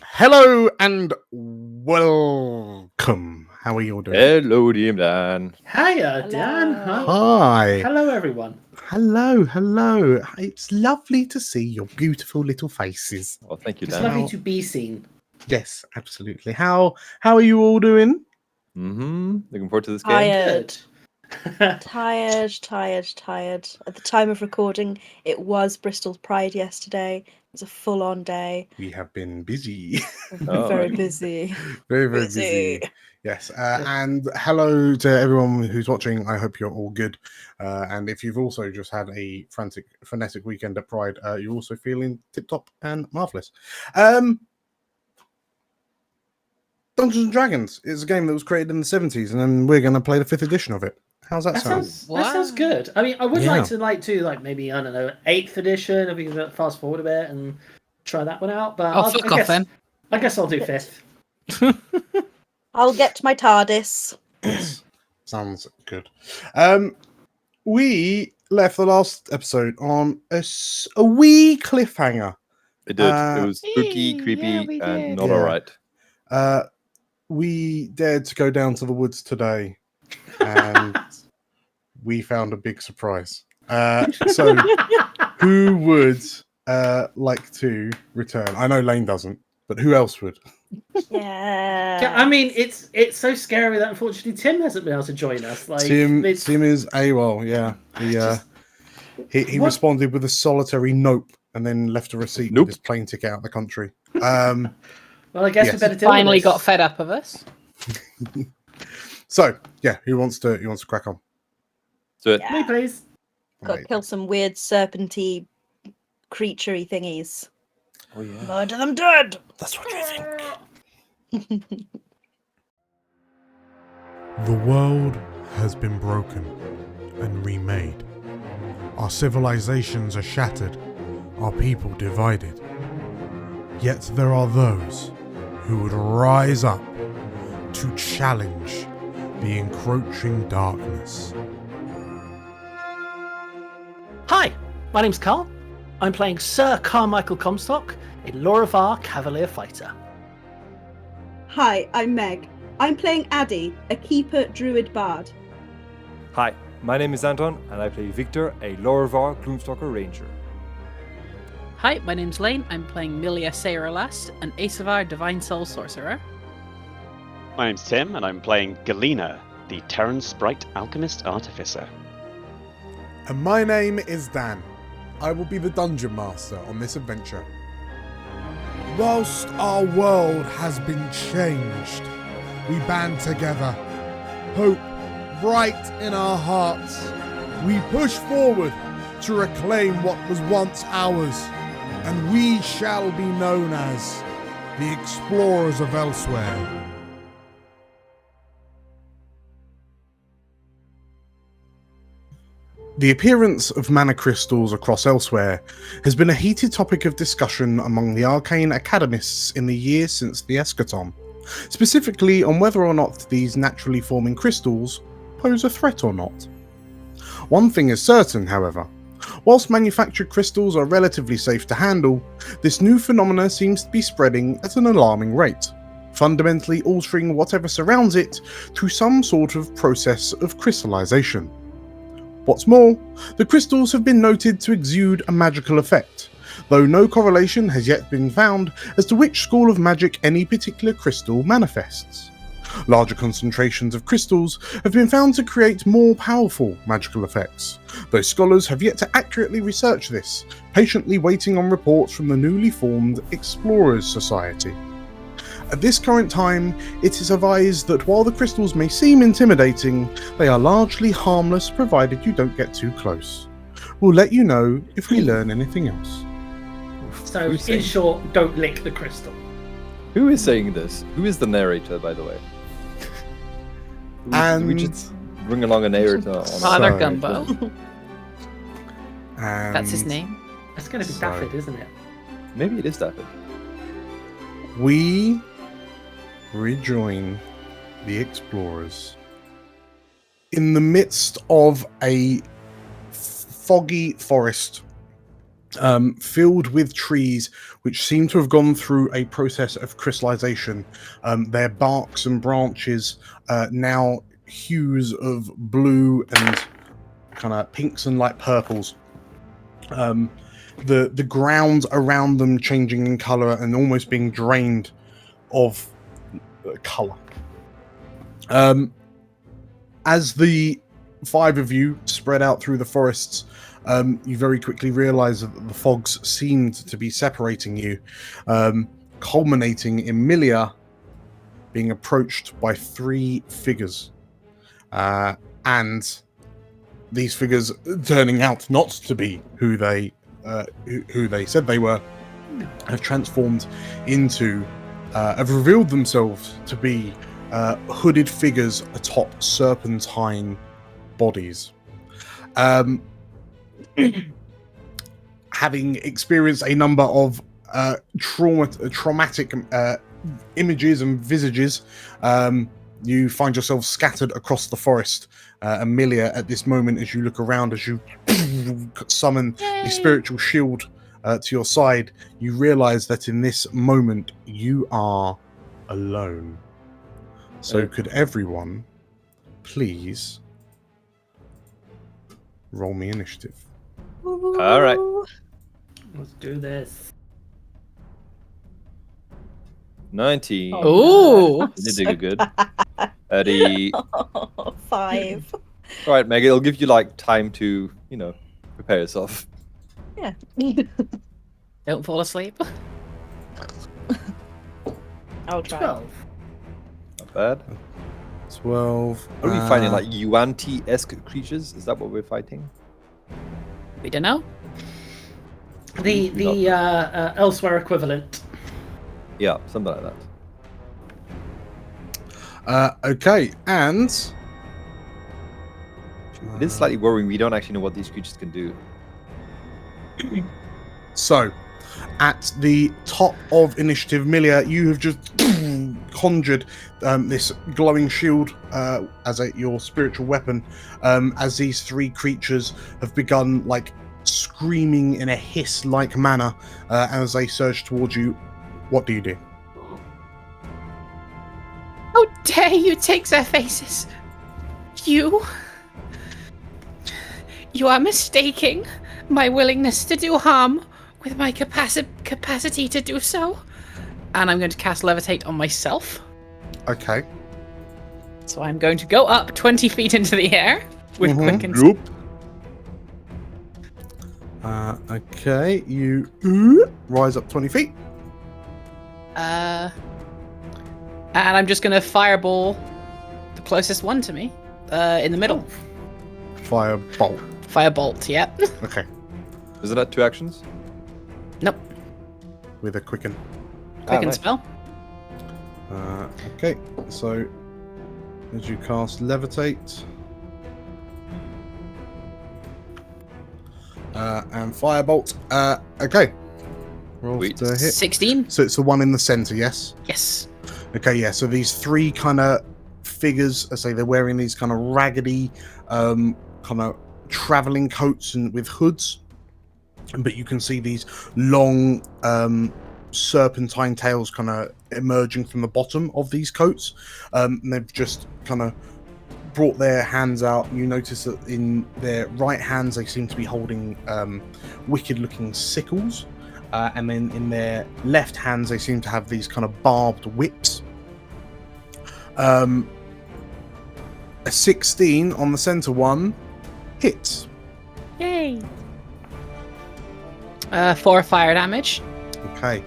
Hello and welcome. How are you all doing? Hello, DM Dan. Hiya, Dan. Hi. Hello, everyone. Hello. It's lovely to see your beautiful little faces. Oh, thank you, It's Dan. lovely to be seen. Yes, absolutely. How are you all doing? Looking forward to this game. Tired. Good. Tired. At the time of recording, it was Bristol's Pride yesterday. It was a full-on day. We have been busy. Very busy. Very busy. Yes. And hello to everyone who's watching. I hope you're all good. And if you've also just had a frenetic weekend at Pride, you're also feeling tip-top and marvellous. Dungeons and Dragons is a game that was created in the 70s, and then we're going to play the 5th edition of it. How's that sound? That sounds good. I mean, I would like to do maybe, I don't know, 8th edition, if we can fast forward a bit and try that one out. But I guess I'll do 5th. I'll get my TARDIS. Yes. Sounds good. We left the last episode on a wee cliffhanger. It did. It was spooky, creepy, and not alright. We dared to go down to the woods today, and we found a big surprise. So, who would like to return? I know Lane doesn't, but who else would? Yeah. I mean, it's so scary that unfortunately Tim hasn't been able to join us. Tim is AWOL. Yeah, he responded with a solitary nope, and then left a receipt with his plane ticket out of the country. Well, I guess we better deal finally with this. got fed up of us. So, yeah, who wants to crack on? Do it. Me, please. Got to kill some weird serpenty, creaturey thingies. Oh yeah. Murder them dead. That's what you think. The world has been broken and remade. Our civilizations are shattered, our people divided. Yet there are those who would rise up to challenge the encroaching darkness. Hi, my name's Carl. I'm playing Sir Carmichael Comstock, a Lorivar Cavalier Fighter. Hi, I'm Meg. I'm playing Addy, a Keeper Druid Bard. Hi, my name is Anton, and I play Victor, a Lorivar Gloomstalker Ranger. Hi, my name's Lane. I'm playing Millija Sayralast, an Asavar Divine Soul Sorcerer. My name's Tim, and I'm playing Galena, the Terran Sprite Alchemist Artificer. And my name is Dan. I will be the Dungeon Master on this adventure. Whilst our world has been changed, we band together. Hope bright in our hearts. We push forward to reclaim what was once ours, and we shall be known as the Explorers of Elsewhere. The appearance of mana crystals across Elsewhere has been a heated topic of discussion among the arcane academists in the years since the Eschaton, specifically on whether or not these naturally forming crystals pose a threat or not. One thing is certain, however. Whilst manufactured crystals are relatively safe to handle, this new phenomena seems to be spreading at an alarming rate, fundamentally altering whatever surrounds it through some sort of process of crystallization. What's more, the crystals have been noted to exude a magical effect, though no correlation has yet been found as to which school of magic any particular crystal manifests. Larger concentrations of crystals have been found to create more powerful magical effects, though scholars have yet to accurately research this, patiently waiting on reports from the newly formed Explorers Society. At this current time, it is advised that while the crystals may seem intimidating, they are largely harmless provided you don't get too close. We'll let you know if we learn anything else. So, in short, don't lick the crystal. Who is saying this? Who is the narrator, by the way? And we just bring along a narrator on Father So- Gumbo. And That's his name. That's going to be So- Daffod, isn't it? Maybe it is David. We rejoin the explorers in the midst of a foggy forest filled with trees which seem to have gone through a process of crystallization. Their barks and branches now hues of blue and kind of pinks and light purples. The ground around them changing in color and almost being drained of color. As the 5 of you spread out through the forests, you very quickly realize that the fogs seemed to be separating you, culminating in Millija being approached by 3 figures. And these figures turning out not to be who they said they were, have transformed into, have revealed themselves to be hooded figures atop serpentine bodies. Having experienced a number of traumatic images and visages, you find yourself scattered across the forest. And Millija, at this moment, as you look around, as you summon a spiritual shield to your side, you realize that in this moment you are alone. So could everyone please roll me initiative? All right. Let's do this. 19. Ooh. You did good. 30. 5. All right, Meg, it'll give you like time to, prepare yourself. Yeah. Don't fall asleep. I'll try. 12. Not bad. 12. Are we finding like Yuan-Ti-esque creatures? Is that what we're fighting? We don't know. The elsewhere equivalent. Yeah, something like that. Okay, and It is slightly worrying. We don't actually know what these creatures can do. so at the top of initiative, Millija, you have just conjured this glowing shield as your spiritual weapon, as these 3 creatures have begun like screaming in a hiss-like manner as they surge towards you. What do you do? How dare you take their faces? You are mistaking my willingness to do harm with my capacity to do so. And I'm going to cast Levitate on myself. Okay. So I'm going to go up 20 feet into the air with quicken. Yep. Okay, you rise up 20 feet. And I'm just going to fireball the closest one to me in the middle. Firebolt. Firebolt, yep. Okay. Isn't that 2 actions? Nope. With a quicken. Quicken nice. spell. Okay, so as you cast Levitate and Firebolt. Okay. Roll Sweet. to hit. 16? So it's the one in the center, yes? Yes. Okay, yeah, so these 3 kind of figures, I say they're wearing these kind of raggedy kind of traveling coats and with hoods, but you can see these long serpentine tails kind of emerging from the bottom of these coats, and they've just kind of brought their hands out. You notice that in their right hands they seem to be holding wicked looking sickles, and then in their left hands they seem to have these kind of barbed whips. A 16 on the center one hits. Yay. 4 fire damage. Okay.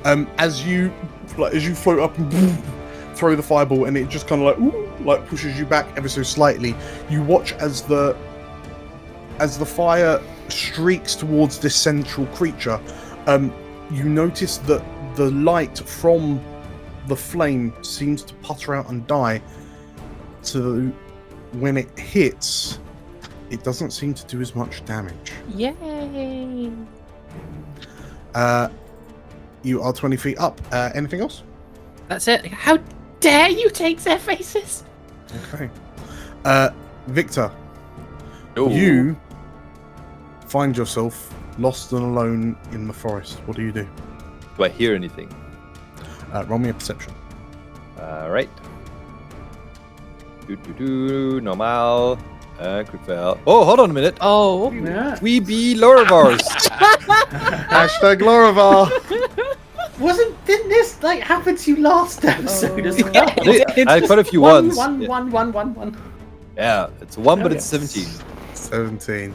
As you float up and throw the fireball, and it just kind of like pushes you back ever so slightly. You watch as the fire streaks towards this central creature. You notice that the light from the flame seems to putter out and die. So when it hits, it doesn't seem to do as much damage. Yay. You are 20 feet up. Anything else? That's it. How dare you take their faces? Okay. Victor, Ooh. you find yourself lost and alone in the forest. What do you do? Do I hear anything? Roll me a perception. Alright. Normal. Crit fail. Oh, hold on a minute. Oh. Yeah. We be Lorivars. Hashtag Lorivar. Didn't this like happen to you last episode as well? I had quite a few ones. One. Yeah, it's 1, but Oh, it's yes. 17.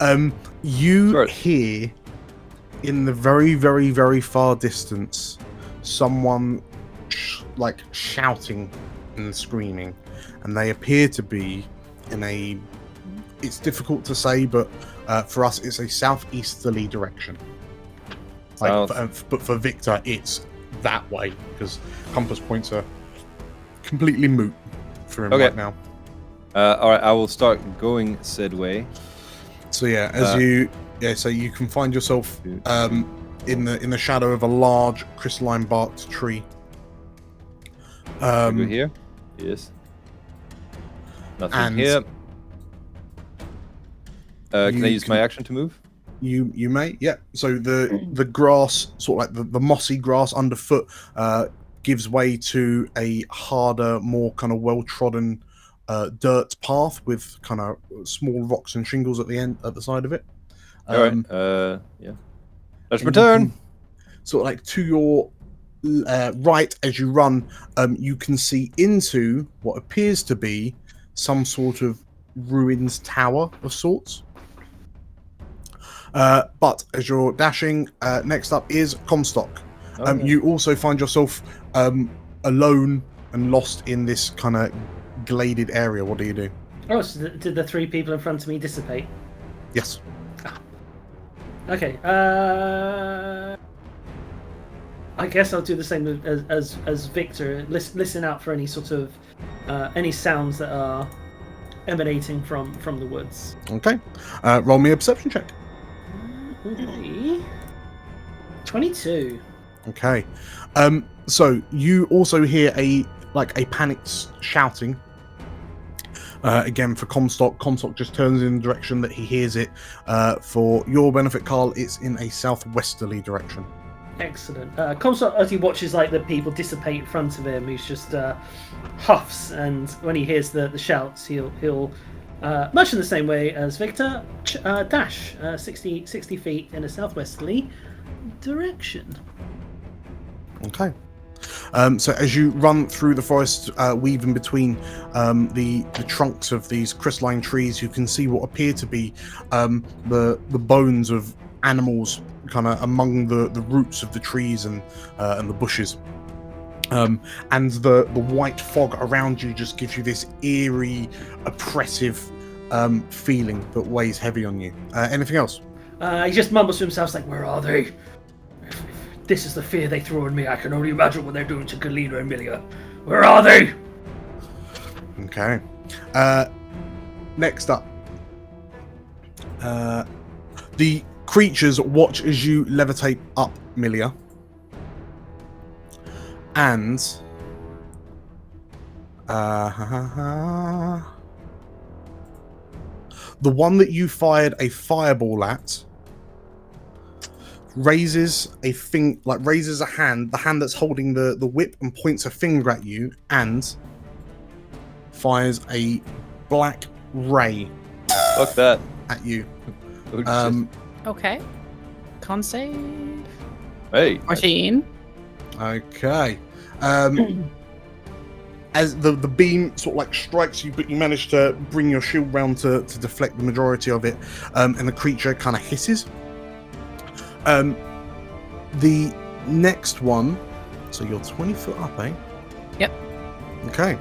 17. You Sure. hear in the very, very, very far distance someone shouting and screaming, and they appear to be in a. It's difficult to say, but for us, it's a southeasterly direction. But for Victor, it's that way because compass points are completely moot for him right now. All right, I will start going said way. So so you can find yourself in the shadow of a large crystalline barked tree. Go here. Yes. Nothing here. Can I use my action to move? You may, yeah. So the grass, sort of like the mossy grass underfoot, gives way to a harder, more kind of well-trodden dirt path with kind of small rocks and shingles at the side of it. All right. Yeah. Let's return. Sort of like to your right as you run, you can see into what appears to be some sort of ruins tower of sorts. But as you're dashing, next up is Comstock. You also find yourself alone and lost in this kind of gladed area. What do you do? Oh, so did the three people in front of me dissipate? Yes. Okay. I guess I'll do the same as Victor. Listen out for any sort of any sounds that are emanating from the woods. Okay. Roll me a perception check. Okay. 22. Okay. So you also hear a panicked shouting. Again for Comstock. Comstock just turns in the direction that he hears it. For your benefit, Carl, it's in a southwesterly direction. Excellent. Comstock, as he watches like the people dissipate in front of him, he's just huffs, and when he hears the shouts, he'll much in the same way as Victor, dash 60 feet in a southwesterly direction. Okay. So as you run through the forest, weaving between the trunks of these crystalline trees, you can see what appear to be the bones of animals kind of among the roots of the trees and the bushes. And the white fog around you just gives you this eerie, oppressive feeling that weighs heavy on you. Anything else? He just mumbles to himself, like, "Where are they? If this is the fear they throw on me, I can only imagine what they're doing to Galena and Millija. Where are they?" Okay. Next up. The creatures watch as you levitate up Millija. And the one that you fired a fireball at raises a hand, the hand that's holding the whip, and points a finger at you and fires a black ray Fuck that. at you. Okay. Con save. Hey. 14. Okay. As the beam sort of like strikes you, but you manage to bring your shield round to deflect the majority of it, and the creature kind of hisses. The next one, so you're 20 foot up, eh? Yep. Okay.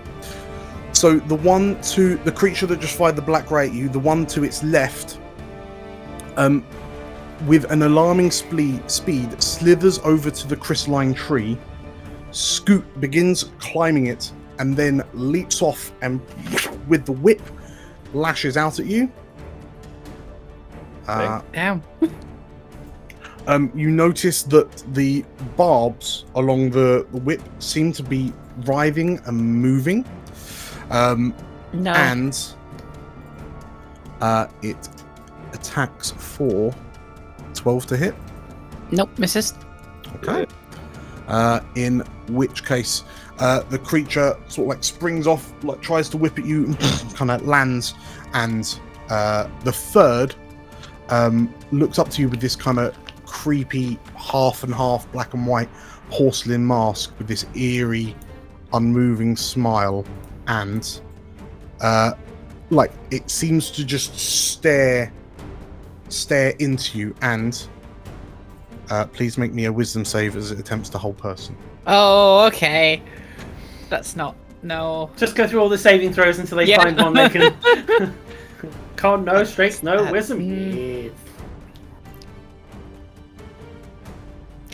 So the creature that just fired the black ray at you, the one to its left, with an alarming speed, slithers over to the crystalline tree, begins climbing it, and then leaps off and with the whip lashes out at you. Damn. You notice that the barbs along the whip seem to be writhing and moving. No. And it attacks for 12 to hit. Nope, misses. Okay. In which case, the creature sort of like springs off, like tries to whip at you, and kind of lands. And the third looks up to you with this kind of creepy half and half black and white porcelain mask with this eerie, unmoving smile, and like it seems to just stare into you. And please make me a wisdom save as it attempts to hold person. Oh, okay. That's not... No. Just go through all the saving throws until they find one they can... Con, no. Strength, no. Wisdom, yes.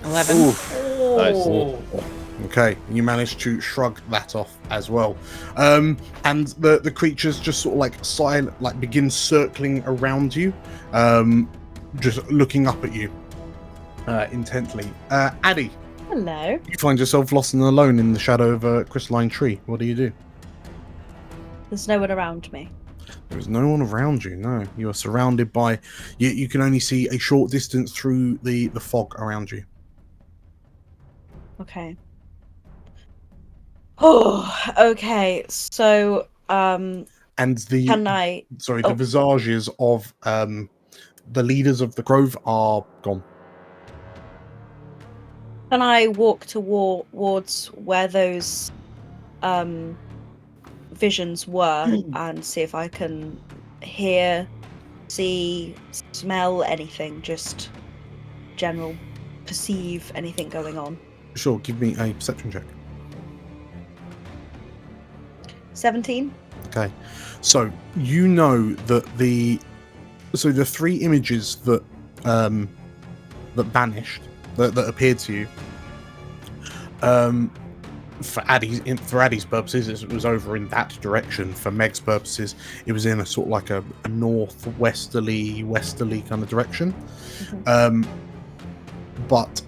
11. Oh. Okay, you managed to shrug that off as well. And the creatures just sort of like silent, like begin circling around you, just looking up at you intently. Addy, Hello. you find yourself lost and alone in the shadow of a crystalline tree. What do? There's no one around me. There is no one around you. No, you are surrounded by. You can only see a short distance through the fog around you. Okay. Oh, okay. So, And the can I? the visages of the leaders of the grove are gone. Can I walk towards where those visions were and see if I can hear, see, smell anything? Just general, perceive anything going on. Sure, give me a perception check. 17. Okay, so you know that the three images that vanished, that appeared to you, for Addy's purposes it was over in that direction. For Meg's purposes it was in a sort of like a northwesterly kind of direction. But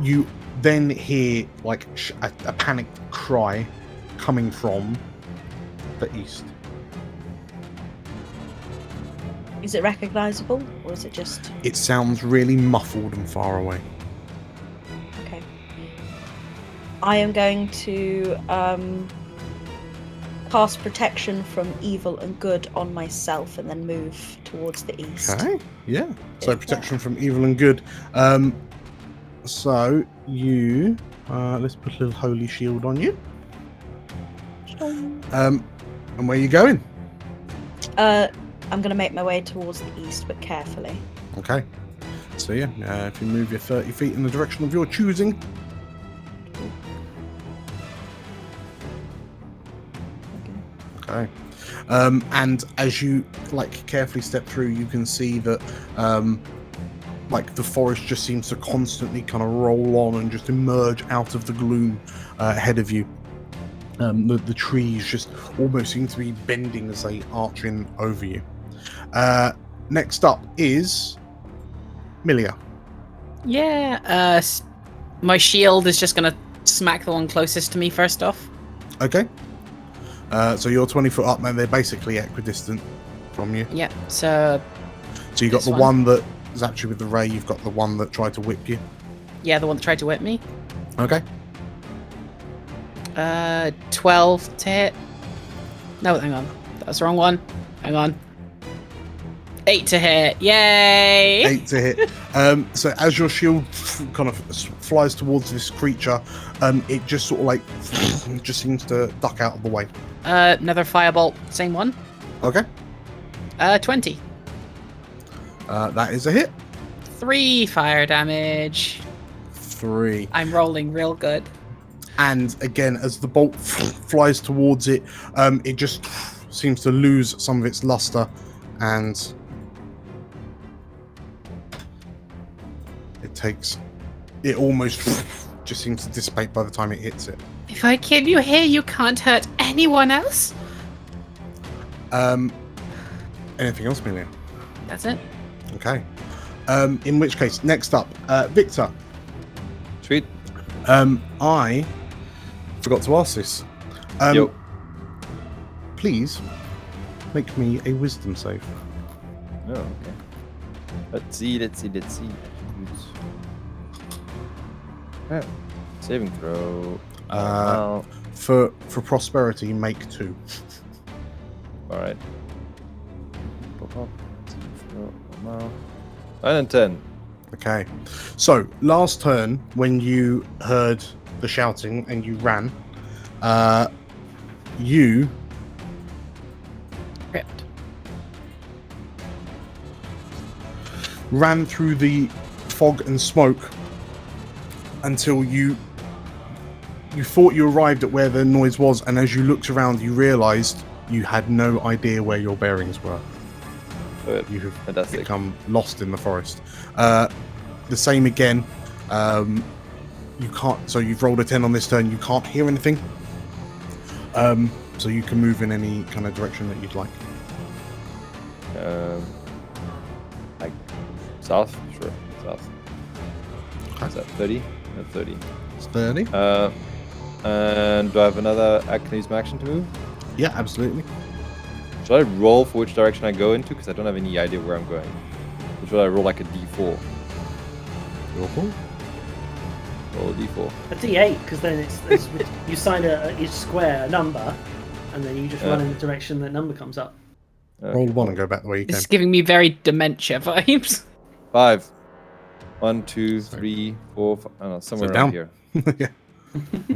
you then hear like a panicked cry coming from the east. Is it recognizable, or is it just... It sounds really muffled and far away. Okay. I am going to cast protection from evil and good on myself and then move towards the east. Okay, yeah. So protection from evil and good. So you... let's put a little holy shield on you. And where are you going? I'm going to make my way towards the east, but carefully. Okay. So yeah, if you move your 30 feet in the direction of your choosing. Okay. And as you like carefully step through, you can see that like the forest just seems to constantly kind of roll on and just emerge out of the gloom ahead of you. The trees just almost seem to be bending as they arch in over you. Next up is Millija. Yeah, my shield is just gonna smack the one closest to me first off. Okay. So you're 20 foot up, and they're basically equidistant from you. Yeah, so you got the one that is actually with the ray, you've got the one that tried to whip you. Yeah, the one that tried to whip me. Okay. 12 to hit. No, hang on. That was the wrong one. Hang on. 8 to hit. Yay! 8 to hit. So as your shield kind of flies towards this creature, it just sort of like just seems to duck out of the way. Another firebolt. Same one. Okay. 20. That is a hit. 3 fire damage. 3. I'm rolling real good. And again, as the bolt flies towards it, it just seems to lose some of its luster, and it almost just seems to dissipate by the time it hits it. If I kill you here, you can't hurt anyone else. Anything else, Millija? That's it. Okay. In which case, next up, Victor. Sweet. I forgot to ask this. Yo. Please make me a wisdom save. Oh, okay. Let's see. Yeah. Saving throw. For prosperity, make 2. Alright. 9 and 10. Okay. So, last turn, when you heard the shouting and you ran, you Ripped. ran through the fog and smoke until you thought you arrived at where the noise was, and as you looked around, you realized you had no idea where your bearings were. You have Fantastic. become lost in the forest. The same again. You can't. So you've rolled a 10 on this turn. You can't hear anything. So you can move in any kind of direction that you'd like. Like south, sure, south. Okay. Is that 30? No, 30. It's 30. And do I have another? I can use my action to move. Yeah, absolutely. Should I roll for which direction I go into? Because I don't have any idea where I'm going. Or should I roll like a d4? Your call. Roll a d4. A D8, because then it's you sign each square a number, and then you just run in the direction that number comes up. Roll 1 and go back the way you This came. is giving me very dementia vibes. 5. 1, 2, 3, 4, 5. Oh, no, somewhere So around down. here. Yeah.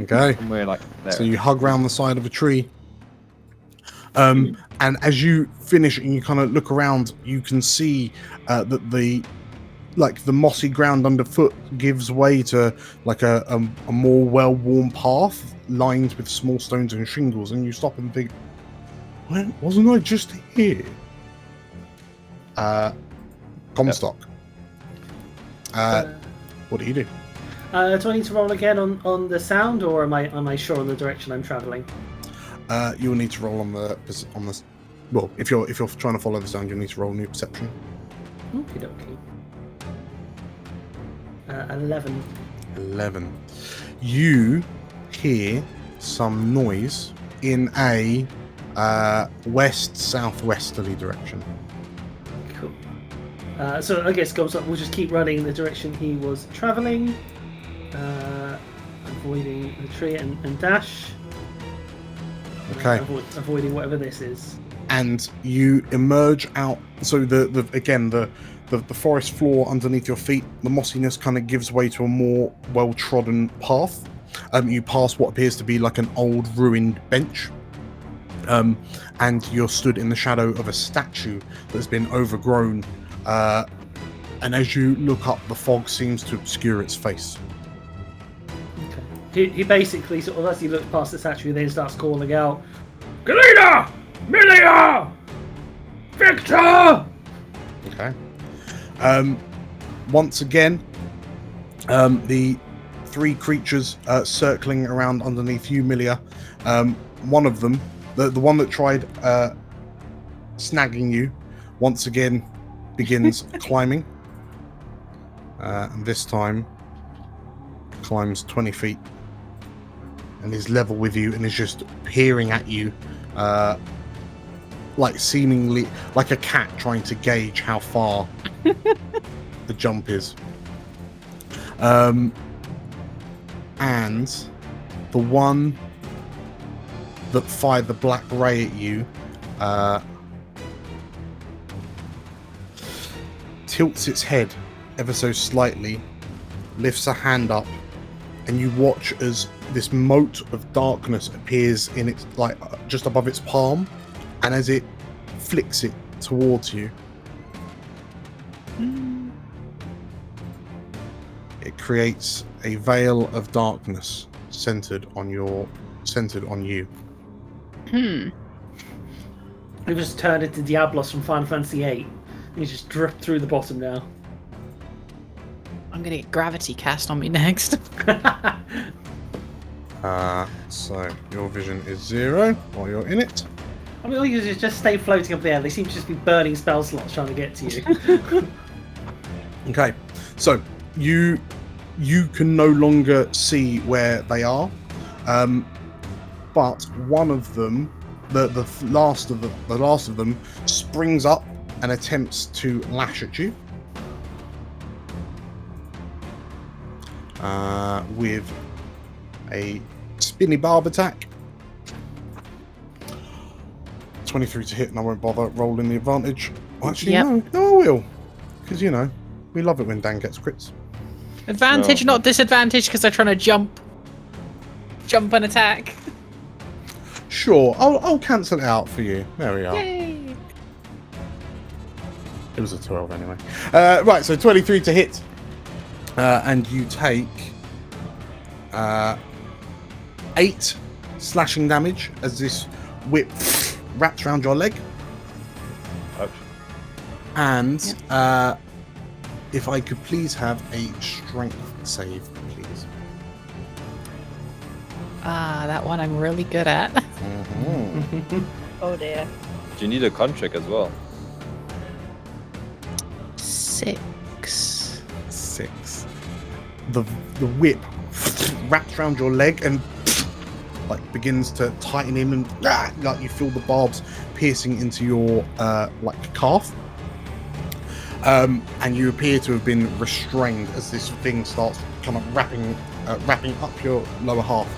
Okay. Somewhere like there. So you hug round the side of a tree. And as you finish and you kind of look around, you can see that the mossy ground underfoot gives way to like a more well-worn path lined with small stones and shingles, and you stop and think, "When wasn't I just here?" Comstock. What do you do? Do I need to roll again on the sound, or am I sure on the direction I'm travelling? You'll need to roll on the. Well, if you're trying to follow the sound, you'll need to roll new perception. Okie dokie. 11. 11. You hear some noise in a west-southwesterly direction. Cool. So I guess we'll just keep running in the direction he was travelling, avoiding the tree and dash. Okay. Avoiding whatever this is. And you emerge out. So the forest floor underneath your feet, the mossiness kind of gives way to a more well-trodden path. You pass what appears to be like an old ruined bench. And you're stood in the shadow of a statue that's been overgrown. And as you look up, the fog seems to obscure its face. Okay. He basically sort of, as he looks past the statue, then starts calling out, "Galena! Millija! Victor!" Okay. Once again, the 3 creatures circling around underneath you, Millija. One of them, the one that tried snagging you, once again begins climbing. And this time climbs 20 feet and is level with you and is just peering at you, like seemingly like a cat trying to gauge how far the jump is. And the one that fired the black ray at you tilts its head ever so slightly, lifts a hand up, and you watch as this mote of darkness appears in its, like, just above its palm, and as it flicks it towards you, it creates a veil of darkness centered on you. He just turned into Diablos from Final Fantasy VIII. He's just dripped through the bottom now. I'm gonna get gravity cast on me next. So your vision is 0 while you're in it. I mean, all you do is just stay floating up there. They seem to just be burning spell slots trying to get to you. Okay, so you can no longer see where they are, but one of them, the last of them, springs up and attempts to lash at you. with a spinny barb attack. 23 to hit, and I won't bother rolling the advantage. Well, actually, no, I will. Because, you know, we love it when Dan gets crits. Advantage, not disadvantage, because they're trying to jump and attack. Sure, I'll cancel it out for you. There we are. Yay! It was a 12 anyway. Right, so 23 to hit. And you take 8 slashing damage as this whip wraps around your leg. Ouch. And if I could please have a strength save, please. That one I'm really good at. Mm-hmm. Oh dear. Do you need a con check as well? 6. 6. The whip wraps around your leg and like begins to tighten in, and like you feel the barbs piercing into your like calf. And you appear to have been restrained as this thing starts kind of wrapping up your lower half.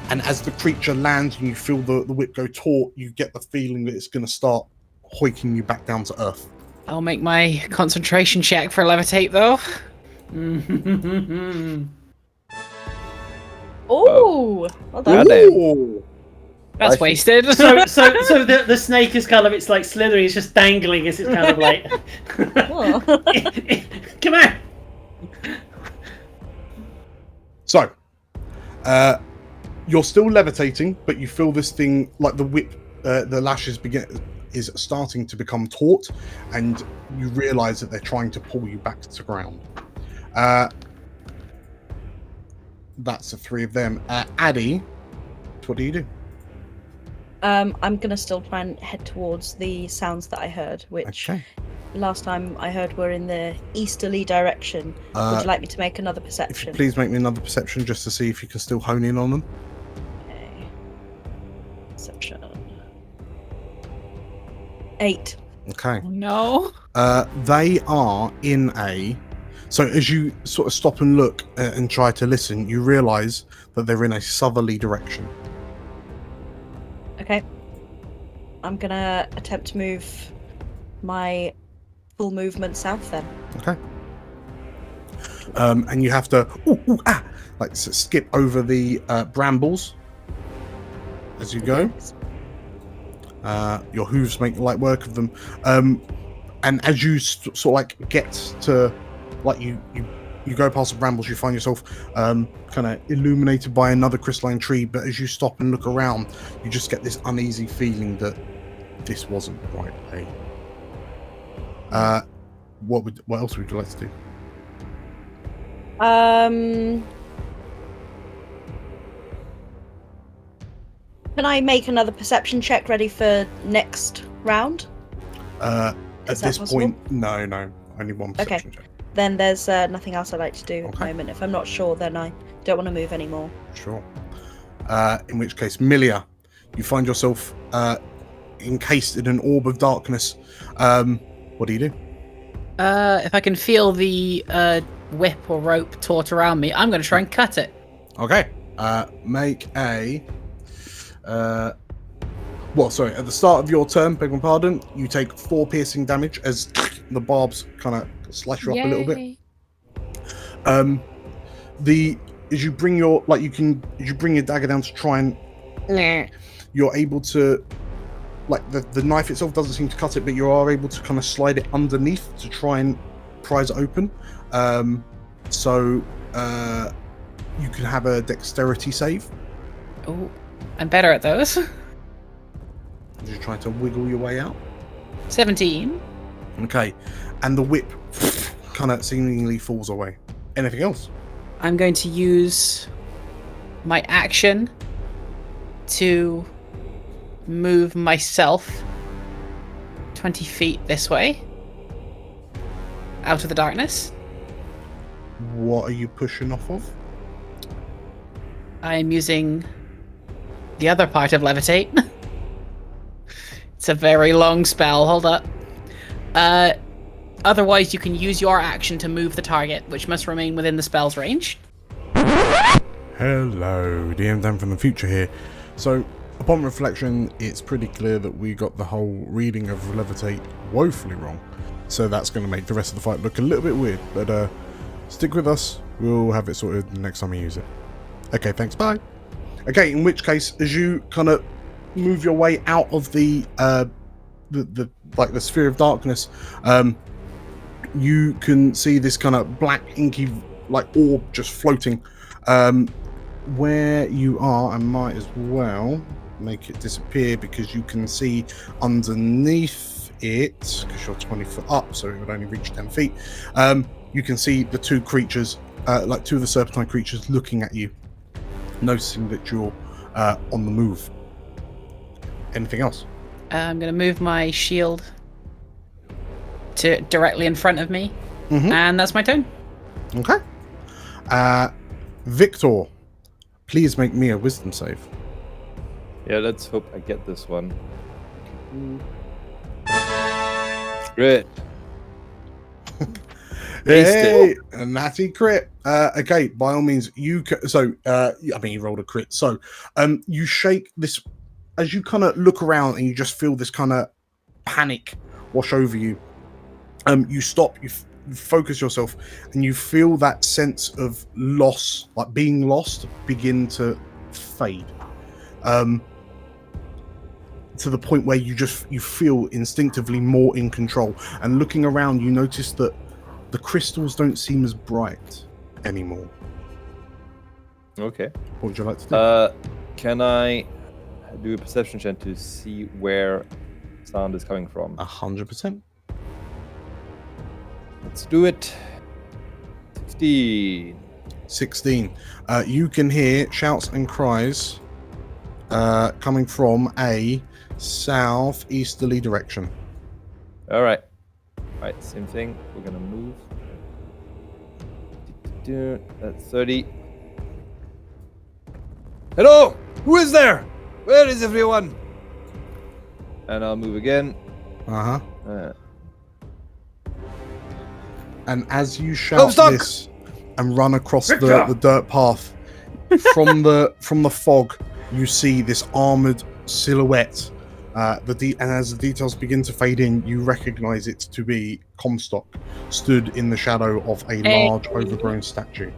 And as the creature lands and you feel the whip go taut, you get the feeling that it's going to start hoiking you back down to earth. I'll make my concentration check for levitate, though. Oh, well done. Goddamn. That's wasted. So the snake is kind of, it's like slithery, it's just dangling as it's kind of like, come on. So, you're still levitating, but you feel this thing, like the whip, the lashes is starting to become taut, and you realise that they're trying to pull you back to ground. That's the 3 of them. Addy, what do you do? I'm gonna still try and head towards the sounds that I heard, which last time I heard were in the easterly direction. Would you like me to make another perception? If you please make me another perception just to see if you can still hone in on them. Okay. Perception. 8. Okay. Oh, no. They are in a... So as you sort of stop and look and try to listen, you realise that they're in a southerly direction. Okay. I'm gonna attempt to move my full movement south then. Okay. And you have to like skip over the brambles as you go. Your hooves make light work of them. And as you sort of like get to, like you go past the brambles, you find yourself kind of illuminated by another crystalline tree. But as you stop and look around, you just get this uneasy feeling that this wasn't the right way. What else would you like to do? Can I make another perception check ready for next round? At this possible? point, no, only one perception check. Then there's nothing else I'd like to do at the moment. If I'm not sure, then I don't want to move anymore. Sure. In which case, Millija, you find yourself encased in an orb of darkness. What do you do? If I can feel the whip or rope taut around me, I'm going to try and cut it. Okay. Make a... well, sorry, at the start of your turn, beg my pardon, you take 4 piercing damage as the barbs kind of slash you up a little bit. As you bring your dagger down to try and you're able to, like, the knife itself doesn't seem to cut it, but you are able to kind of slide it underneath to try and prise it open. So you can have a dexterity save. Oh, I'm better at those. As you're trying to wiggle your way out. 17. Okay, and the whip kind of seemingly falls away. Anything else? I'm going to use my action to move myself 20 feet this way out of the darkness. What are you pushing off of? I am using the other part of levitate. It's a very long spell. Hold up. Otherwise, you can use your action to move the target, which must remain within the spell's range. Hello, DM Dan from the future here. So, upon reflection, it's pretty clear that we got the whole reading of Levitate woefully wrong. So that's going to make the rest of the fight look a little bit weird. But stick with us. We'll have it sorted next time we use it. Okay, thanks. Bye. Okay, in which case, as you kind of move your way out of the sphere of darkness, you can see this kind of black inky orb just floating. Where you are, I might as well make it disappear because you can see underneath it, because you're 20 foot up, so it would only reach 10 feet. You can see the two creatures, two of the serpentine creatures looking at you, noticing that you're on the move. Anything else? I'm going to move my shield to directly in front of me, and that's my turn. Okay. Victor, please make me a wisdom save. Yeah, let's hope I get this one. Great. Hey, a natty crit. Okay, by all means, you you rolled a crit. So, you shake this as you kind of look around and you just feel this kind of panic wash over you. You stop, you focus yourself, and you feel that sense of loss, like being lost, begin to fade. To the point where you feel instinctively more in control. And looking around, you notice that the crystals don't seem as bright anymore. Okay. What would you like to do? Can I do a perception check to see where sound is coming from? 100%. Let's do it. 16. You can hear shouts and cries coming from a southeasterly direction. All right. Same thing. We're gonna move. That's 30. Hello! Who is there? Where is everyone? And I'll move again. And as you shout this and run across the dirt path, from the fog, you see this armored silhouette. And as the details begin to fade in, you recognize it to be Comstock, stood in the shadow of a large, overgrown statue.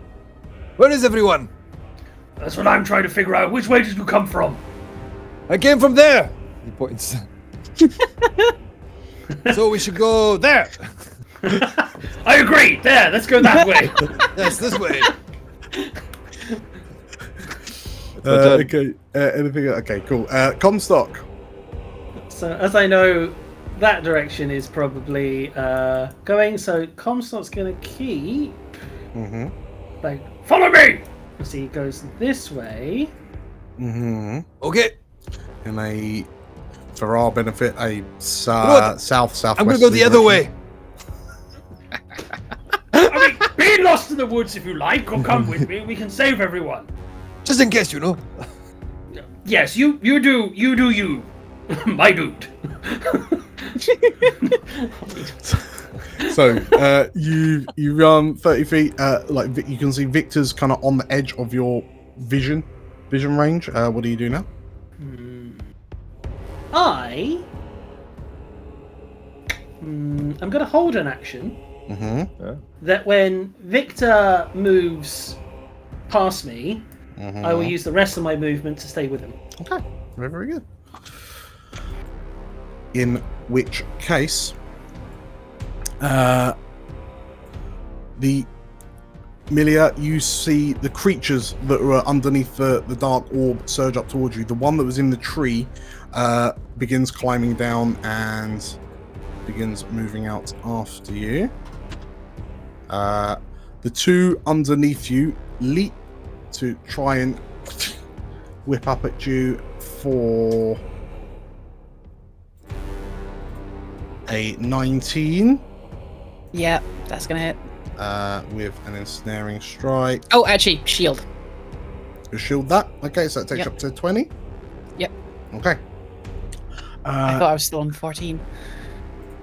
Where is everyone? That's what I'm trying to figure out. Which way did you come from? I came from there. He points. So we should go there. I agree. There. Let's go that way. Yes, this way. Okay. Anything? Okay. Cool. Comstock. So as I know, that direction is probably going. So Comstock's gonna keep. Follow me. So he goes this way. Okay. And for our benefit, south-southwest. I'm gonna go the other way. I mean, be lost in the woods if you like, or come with me. We can save everyone. Just in case, you know. Yes, you do you. My dude. So you run 30 feet. You can see Victor's kind of on the edge of your vision range. What do you do now? I'm going to hold an action. That when Victor moves past me, I will use the rest of my movement to stay with him. Okay, very, very good. In which case, Millija, you see the creatures that were underneath the dark orb surge up towards you. The one that was in the tree begins climbing down and begins moving out after you. The two underneath you leap to try and whip up at you for a 19. Yeah, that's gonna hit. With an ensnaring strike. Oh, actually, shield. You shield that. Okay, so that takes up to 20. Yep. Okay. I thought I was still on 14.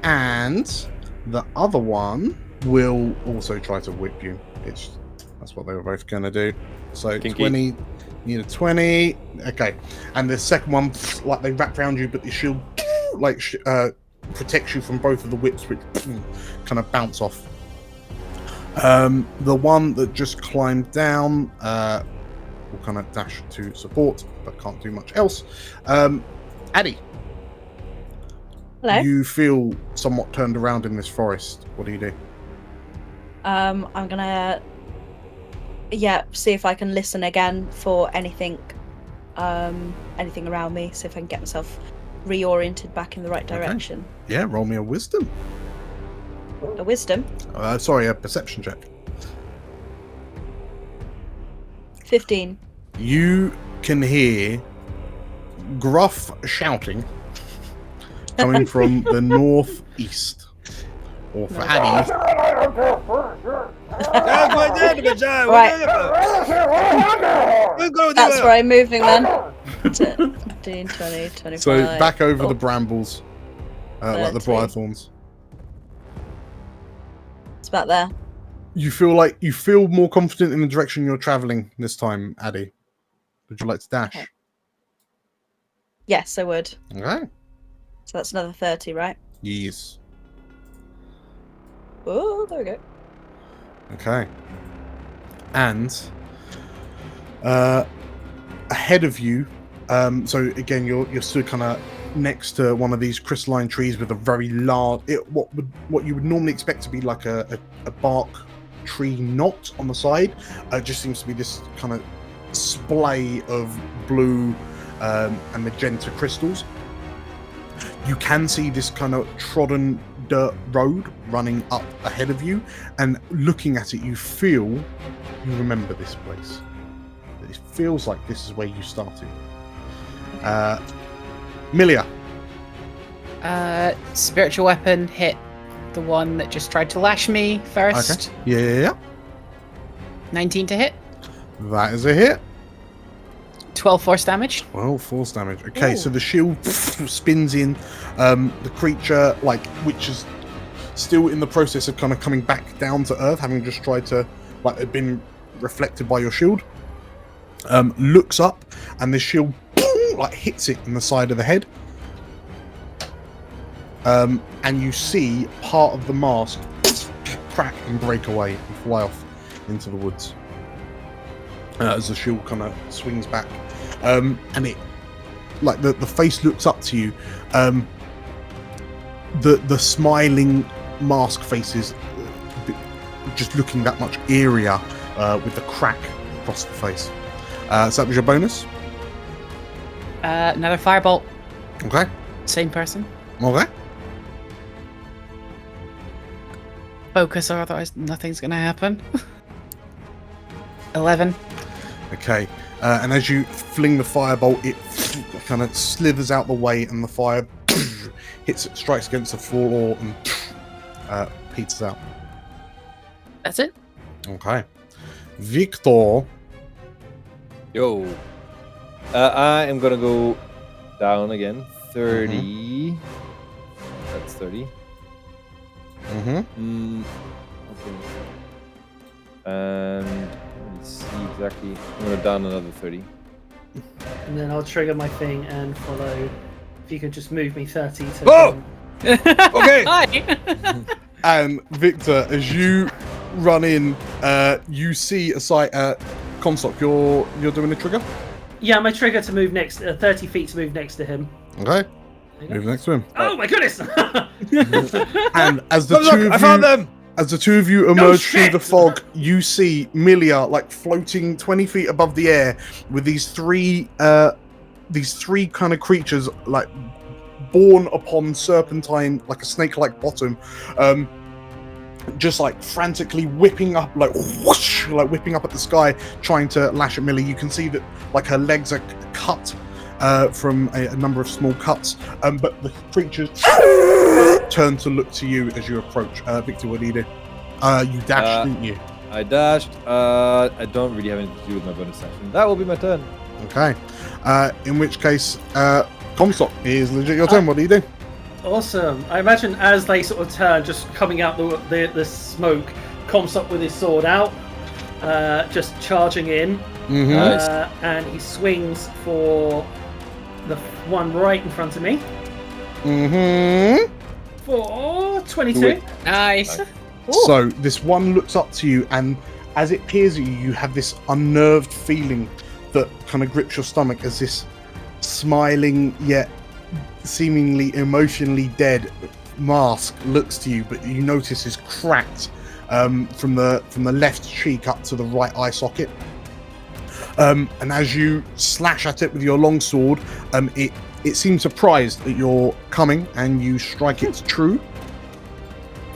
And The other one will also try to whip you. That's what they were both going to do. So Kinky. 20, need a 20. Okay. And the second one, like they wrap around you, but the shield like protects you from both of the whips, which kind of bounce off. The one that just climbed down will kind of dash to support, but can't do much else. Addy. Hello. You feel somewhat turned around in this forest. What do you do? I'm gonna see if I can listen again for anything around me, see if I can get myself reoriented back in the right direction. Okay. Yeah, roll me a wisdom. A wisdom? Sorry, a perception check. 15. You can hear gruff shouting coming from the northeast. Or for Addy, That's where I'm moving then. 15, 20, 25. so back over the brambles, like the 30. briar thorns. It's about there. You feel more confident in the direction you're traveling this time, Addy. Would you like to dash? Okay. Yes, I would. Okay. So that's another 30, right? Yes. Oh, there we go. Okay. And ahead of you, so again, you're still kind of next to one of these crystalline trees with a very large, what you would normally expect to be like a bark tree knot on the side. Just seems to be this kind of splay of blue and magenta crystals. You can see this kind of trodden dirt road running up ahead of you, and looking at it, you remember this place. It feels like this is where you started. Millija. Spiritual weapon hit the one that just tried to lash me first. Okay. Yeah. 19 to hit. That is a hit. 12 force damage. 12 force damage. Okay, Ooh. so the shield spins in. The creature, which is still in the process of kind of coming back down to earth, having just tried to, had been reflected by your shield, looks up, and the shield hits it in the side of the head. And you see part of the mask crack and break away and fly off into the woods as the shield kind of swings back. And it, the face looks up to you. The smiling mask faces just looking that much eerier with the crack across the face. So that was your bonus. Another firebolt. Okay. Same person. Okay. Focus, or otherwise nothing's gonna happen. 11. Okay. And as you fling the firebolt, it kind of slithers out the way, and the fire strikes against the floor and peters out. That's it. Okay. Victor. Yo. I am gonna go down again. 30. That's 30. Mm-hmm. Okay. And let me see exactly. I'm gonna down another 30. And then I'll trigger my thing and follow. If you could just move me 30 to. Oh! Okay. Hi. And Victor, as you run in, you see a sight. Comstock, you're doing a trigger. Yeah, my trigger to move next, 30 feet to move next to him. Okay. There you Move go. next to him. Oh my goodness! And as the Look, two of I found them. As the two of you emerge through shit! the fog, you see Millija floating 20 feet above the air with these three kind of creatures born upon serpentine, like a snake-like bottom, just frantically whipping up, whoosh, whipping up at the sky, trying to lash at Millie. You can see that her legs are cut from a number of small cuts, but the creatures turn to look to you as you approach. Victor, what do? You dashed, didn't you? I dashed. I don't really have anything to do with my bonus action. That will be my turn. Okay. In which case, Comstock is legit your turn. What do you do? Awesome. I imagine as they sort of turn, just coming out the smoke, Comstock with his sword out, just charging in, and he swings for the one right in front of me. For 22. Nice. So this one looks up to you, and as it peers at you, you have this unnerved feeling that kind of grips your stomach as this smiling yet seemingly emotionally dead mask looks to you, but you notice is cracked from the left cheek up to the right eye socket. And as you slash at it with your longsword, it seems surprised that you're coming, and you strike it true.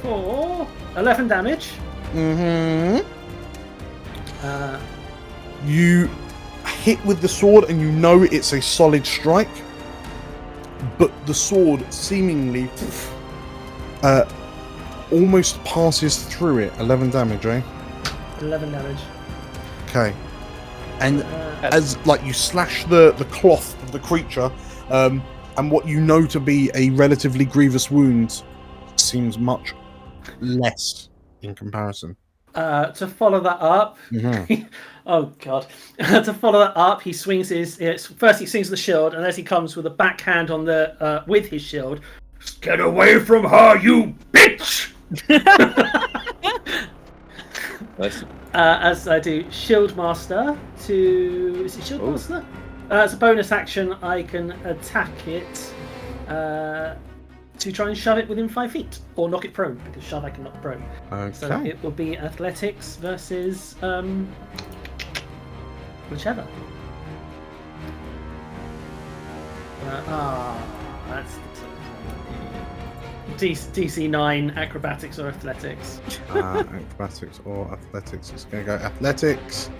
For 11 damage. You hit with the sword, and you know it's a solid strike, but the sword seemingly almost passes through it. 11 damage, eh? 11 damage. Okay. And as like you slash the cloth of the creature, and what you know to be a relatively grievous wound seems much less in comparison. To follow that up, oh god! To follow that up, he swings first he swings the shield, and as he comes with a backhand on the with his shield, get away from her, you bitch! Nice. As I do Shield Master to... Is it Shield Master? As a bonus action, I can attack it to try and shove it within 5 feet. Or knock it prone, because shove I can knock prone. Okay. So it will be athletics versus... whichever. That's... DC 9 acrobatics or athletics. Acrobatics or athletics. It's going to go athletics.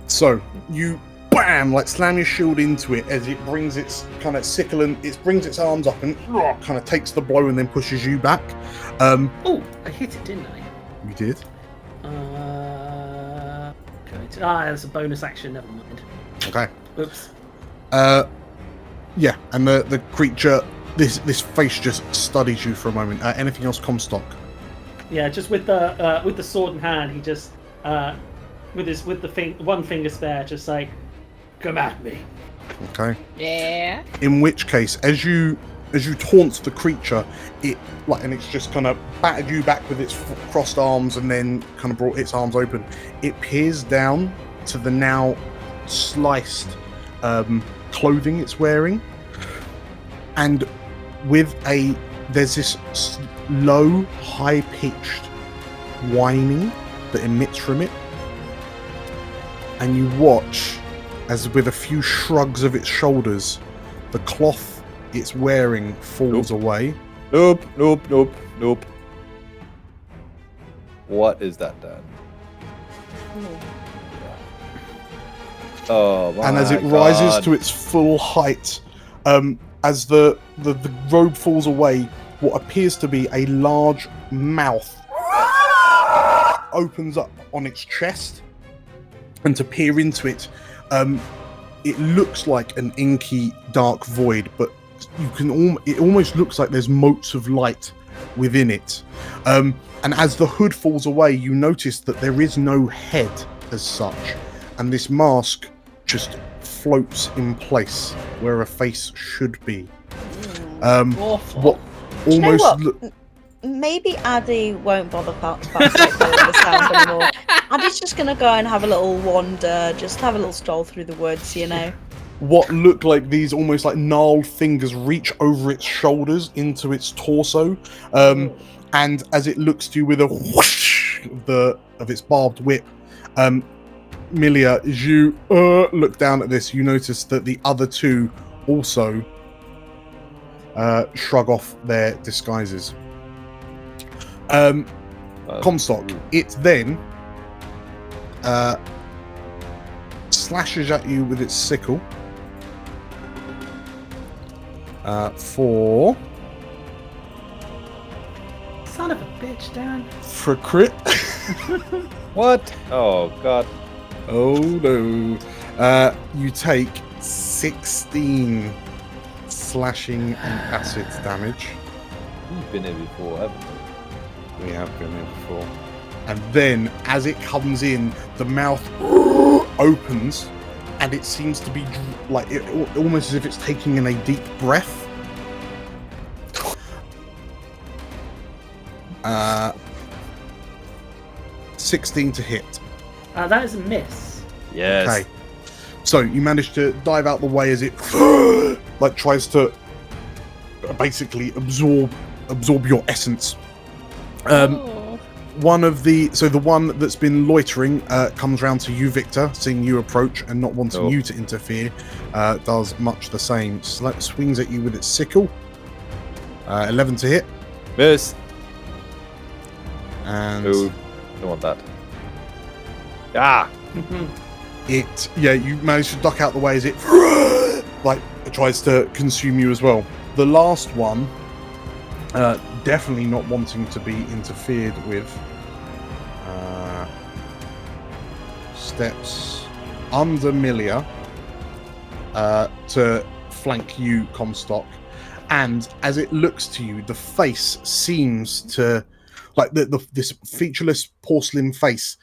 So you bam, like slam your shield into it as it brings its kind of sickle and it brings its arms up and kind of takes the blow and then pushes you back. Oh, I hit it, didn't I? You did. That's a bonus action. Never mind. Okay. Oops. Yeah, and the creature. This face just studies you for a moment. Anything else, Comstock? Yeah, just with the sword in hand, he just with the one finger spare, just like, come at me. Okay. Yeah. In which case, as you taunt the creature, and it's just kind of battered you back with its crossed arms, and then kind of brought its arms open. It peers down to the now sliced clothing it's wearing, and there's this low, high-pitched whining that emits from it, and you watch as with a few shrugs of its shoulders, the cloth it's wearing falls away. Nope. What is that, Dan? Oh my God. And as it rises to its full height, as the robe falls away, what appears to be a large mouth opens up on its chest, and to peer into it, it looks like an inky dark void, but it almost looks like there's motes of light within it. And as the hood falls away, you notice that there is no head as such, and this mask just floats in place where a face should be. Awful. What Do you know almost what? Maybe Addy won't bother the sound anymore. Addy's just gonna go and have a little wander, just have a little stroll through the woods, you know. what look like these almost like gnarled fingers reach over its shoulders into its torso, and as it looks to you with a whoosh of its barbed whip, Millija, as you look down at this, you notice that the other two also shrug off their disguises. Comstock, it then slashes at you with its sickle for Son of a bitch, Dan. for a crit. What? Oh God. Oh no. You take 16 slashing slashing and acid damage. We've been here before, haven't we? We have been here before. And then, as it comes in, the mouth opens, and it seems to be like almost as if it's taking in a deep breath. 16 to hit. That is a miss. Yes. Okay. So you manage to dive out the way as it like tries to basically absorb your essence. One of the one that's been loitering comes round to you, Victor, seeing you approach and not wanting you to interfere. Does much the same. Swings at you with its sickle. 11 to hit. Miss. And No, don't want that. Ah! you manage to duck out the way as it like it tries to consume you as well. The last one, definitely not wanting to be interfered with, steps under Millija to flank you, Comstock. And as it looks to you, the face seems to, like this featureless porcelain face,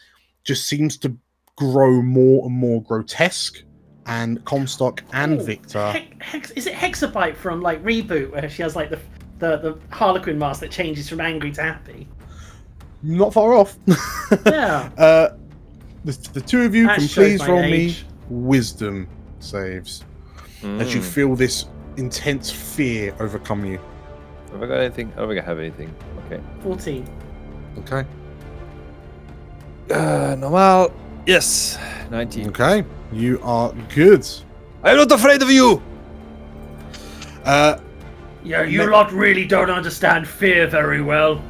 just seems to grow more and more grotesque. And Comstock and Victor. Is it Hexabite from like Reboot, where she has like the Harlequin mask that changes from angry to happy? Not far off. Yeah. The two of you That can shows please my roll age. me wisdom saves as you feel this intense fear overcome you. Have I got anything? I don't think I have anything. Okay. 14. Okay. Normal. Yes. 19. Okay. You are good. I'm not afraid of you! Yeah, you lot really don't understand fear very well.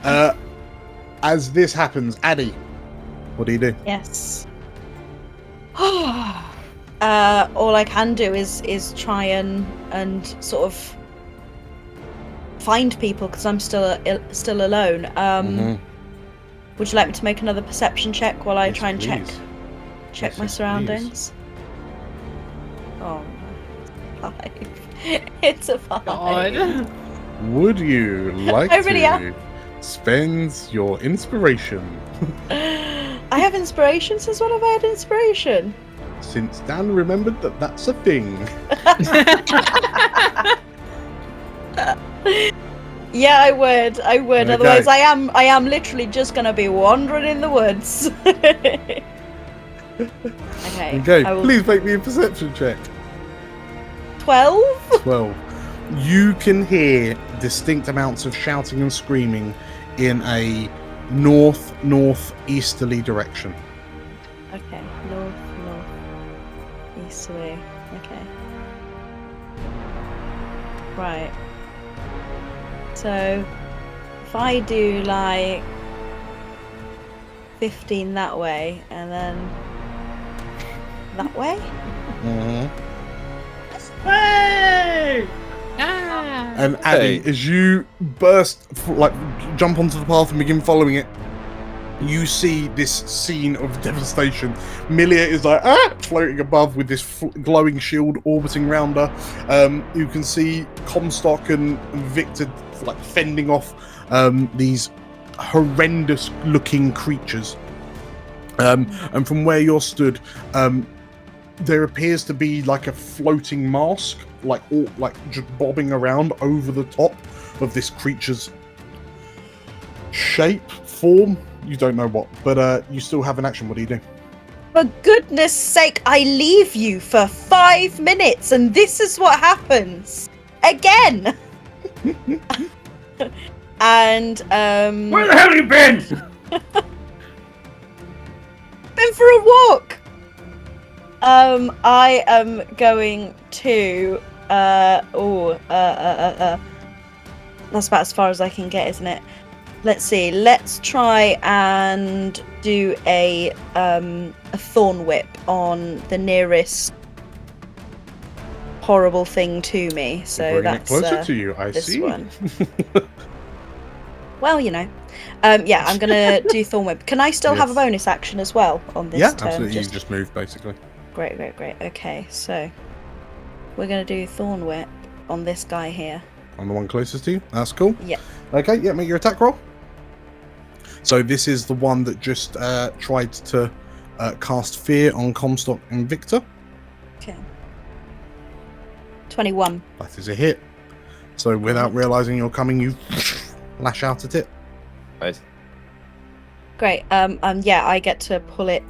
As this happens, Addy, what do you do? Yes. All I can do is try and sort of find people because I'm still alone. Would you like me to make another perception check while I Yes, try and please. check my Yes, surroundings? Oh, 5. It's a 5. God. Would you like I really to am. spend your inspiration? I have inspiration. Since when have I had inspiration? Since Dan remembered that that's a thing. Yeah, I would. Okay. Otherwise, I am literally just gonna be wandering in the woods. Okay. Okay, I will- please make me a perception check. 12. 12. You can hear distinct amounts of shouting and screaming in a northeasterly direction. Okay, north, easterly. Okay. Right. So, if I do like 15 that way, and then that way? Hey! Ah. And Addy, Hey. as you jump onto the path and begin following it, you see this scene of devastation. Millija is like floating above with this glowing shield orbiting round her. You can see Comstock and Victor like fending off these horrendous looking creatures. And from where you're stood, there appears to be like a floating mask, like just bobbing around over the top of this creature's shape, form. You don't know what, but you still have an action. What do you do? For goodness sake, I leave you for 5 minutes, and this is what happens again. And Where the hell have you been? been for a walk. I am going to that's about as far as I can get, isn't it? Let's see. Let's try and do a thorn whip on the nearest horrible thing to me. So Bringing it that's closer to you. I this see. one. Well, you know. Yeah, I'm gonna do thorn whip. Can I still have a Yes. bonus action as well on this Yeah, turn? absolutely. You just moved basically. Great. Okay, so We're gonna do Thorn Whip on this guy here. On the one closest to you. That's cool. Yeah. Okay, yeah, make your attack roll. So this is the one that just tried to cast fear on Comstock and Victor. Okay. 21. That is a hit. So without realizing you're coming, you lash out at it. Nice. Great. Yeah, I get to pull it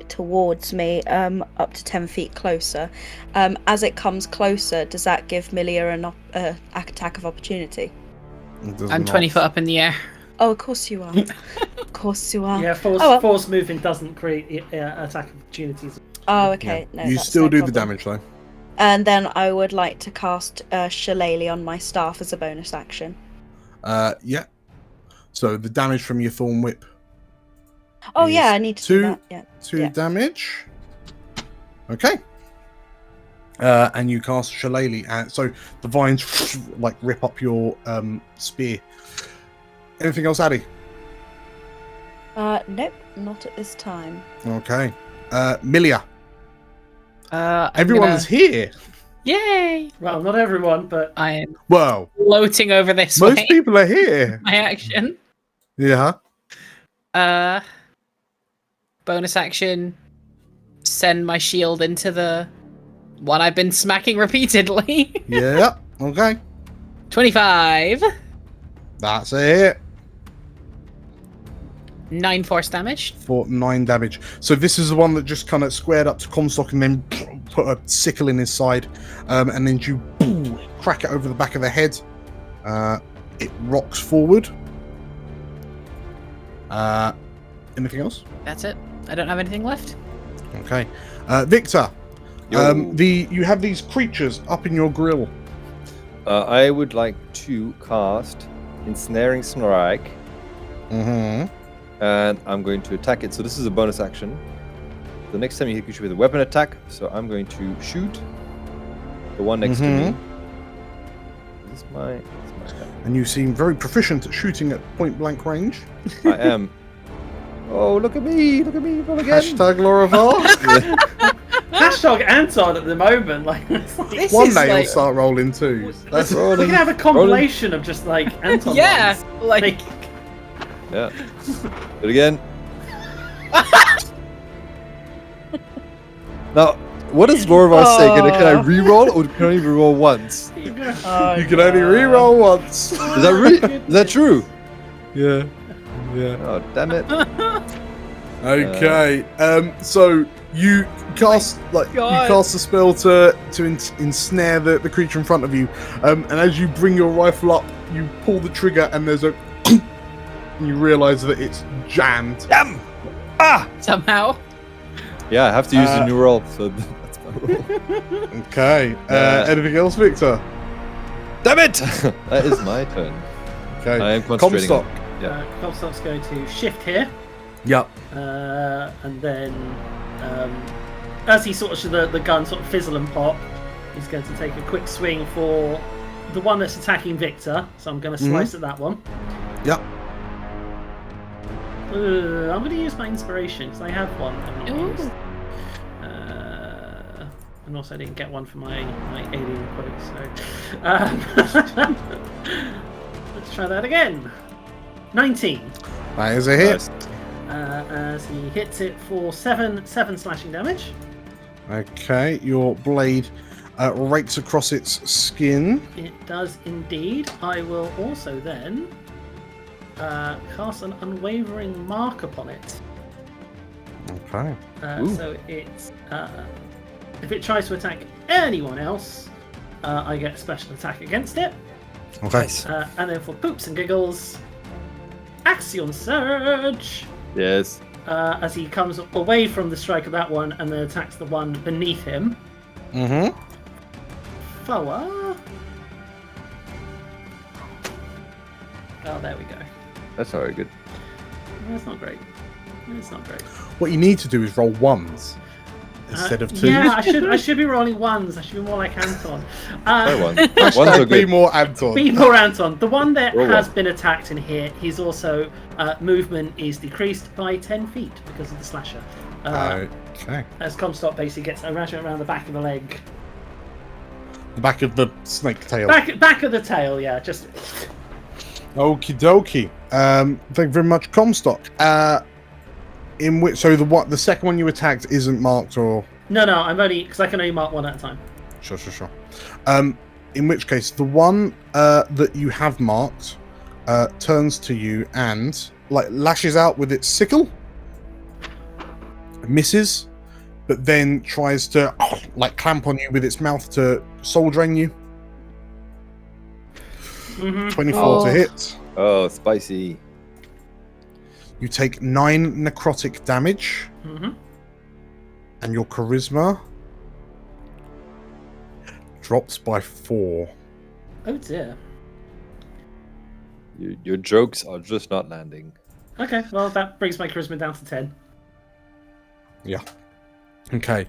towards me, up to 10 feet closer. As it comes closer, does that give Millija an attack of opportunity? It does I'm not. 20 foot up in the air. Oh, of course you are. Of course you are. Yeah, Oh, force movement doesn't create attack opportunities. Oh, okay. Yeah. No, You that's still no do the problem. damage though. And then I would like to cast Shillelagh on my staff as a bonus action. Yeah. So the damage from your Thorn Whip. Oh is yeah, I need to do that. Yeah. 2 Yeah. damage. Okay. And you cast Shillelagh, and so the vines like rip up your spear. Anything else, Addy? Nope, not at this time. Okay. Millija. I'm Everyone's here. Yay! Well, not everyone, but I am Well, floating over this most way. people are here. My action. Yeah. Bonus action. Send my shield into the one I've been smacking repeatedly. Yeah. Okay. 25. That's a hit. 9 force damage. For 9 damage. So this is the one that just kind of squared up to Comstock and then put a sickle in his side, and then you crack it over the back of the head. It rocks forward. Anything else? That's it. I don't have anything left. Okay. Victor, Yo. you have these creatures up in your grill. I would like to cast Ensnaring Strike, Mm-hmm. and I'm going to attack it. So this is a bonus action. The next time you hit a creature with a weapon attack, so I'm going to shoot the one next to me. Is this my attack? And you seem very proficient at shooting at point blank range. I am. Oh, look at me! Look at me! Roll again! Hashtag Lorivar. hashtag Anton at the moment. Like, it's like This One is day you'll like- start rolling too. That's we rolling. can have a compilation of just like Anton. Yeah, ones. like Yeah. Do it again. Now, what does Lorivar say? Can I re-roll, or can I only re-roll once? You can only re-roll once. Is that true? Yeah. Yeah. Oh, damn it! Okay. So you cast God. the spell to ensnare the creature in front of you, and as you bring your rifle up, you pull the trigger, and there's a and you realise that it's jammed. Damn! Ah! somehow. Yeah, I have to use the new roll, so that's my roll. Okay. Anything else, Victor? Damn it! That is my turn. Okay. I am concentrating. Comstock. Comstock's going to shift here, Yep. and then as he sort of the gun sort of fizzle and pop, he's going to take a quick swing for the one that's attacking Victor. So I'm going to slice at that one. Yep. I'm going to use my inspiration because I have one. I've not Ooh. used. And also I didn't get one for my alien quote. So let's try that again. 19. That is a hit. As he hits it for 7 slashing damage. Okay. Your blade rakes across its skin. It does indeed. I will also then cast an unwavering mark upon it. Okay. So it's if it tries to attack anyone else, I get a special attack against it. Okay. And then for poops and giggles, Axion Surge! Yes. As he comes away from the strike of that one and then attacks the one beneath him. Mm-hmm. Flower. Oh, there we go. That's already good. That's not great. It's not great. What you need to do is roll ones instead of twos. Yeah, I should be rolling ones. I should be more like Anton. Try one. Ones are Hashtag be good. more Anton. Be more Anton. The one that Roll has one. been attacked in here, his also movement is decreased by 10 feet because of the slasher. Okay. As Comstock basically gets around the back of the leg. The back of the snake tail. Back of the tail, yeah. Just. Okie dokie. Thank you very much, Comstock. In which the second one you attacked isn't marked or. No, I'm only because I can only mark one at a time. Sure. In which case, the one that you have marked turns to you and lashes out with its sickle, misses, but then tries to clamp on you with its mouth to soul drain you. 24 to hit. Oh, spicy. You take 9 necrotic damage, and your charisma drops by 4. Oh dear. Your jokes are just not landing. Okay, well that brings my charisma down to 10. Yeah. Okay.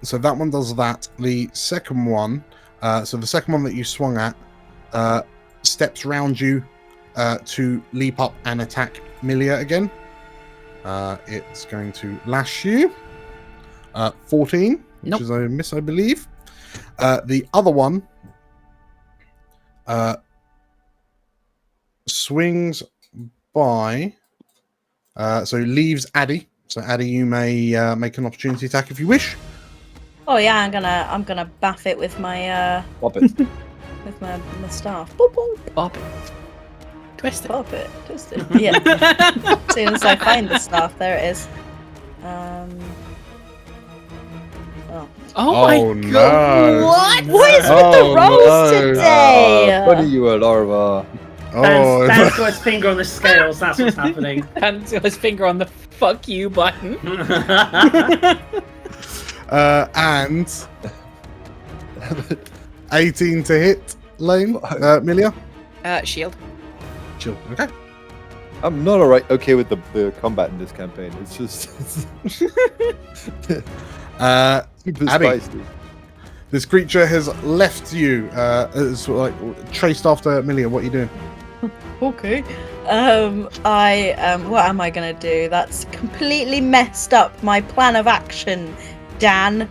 So that one does that. The second one, the second one that you swung at, steps round you to leap up and attack Millija again. It's going to lash you. 14, Nope. which is a miss, I believe. The other one swings by, so leaves Addy. So Addy, you may make an opportunity attack if you wish. Oh yeah, I'm gonna baff it with my Pop it. with my staff. Boop, boop. Bop it. Twist it. Pop it. Twist it. Yeah. As soon as I find the staff, there it is. Oh my no. god! What? What is with the rolls no. today? Funny you are, Larva. Dan's got his finger on the scales, that's what's happening. Dan's got his finger on the fuck you button. And 18 to hit, Lane. Millija. Shield. Chill. Okay. I'm not okay with the combat in this campaign. It's just super Abby. spicy. This creature has left you. It's chased after Millija. What are you doing? Okay. What am I gonna do? That's completely messed up my plan of action, Dan.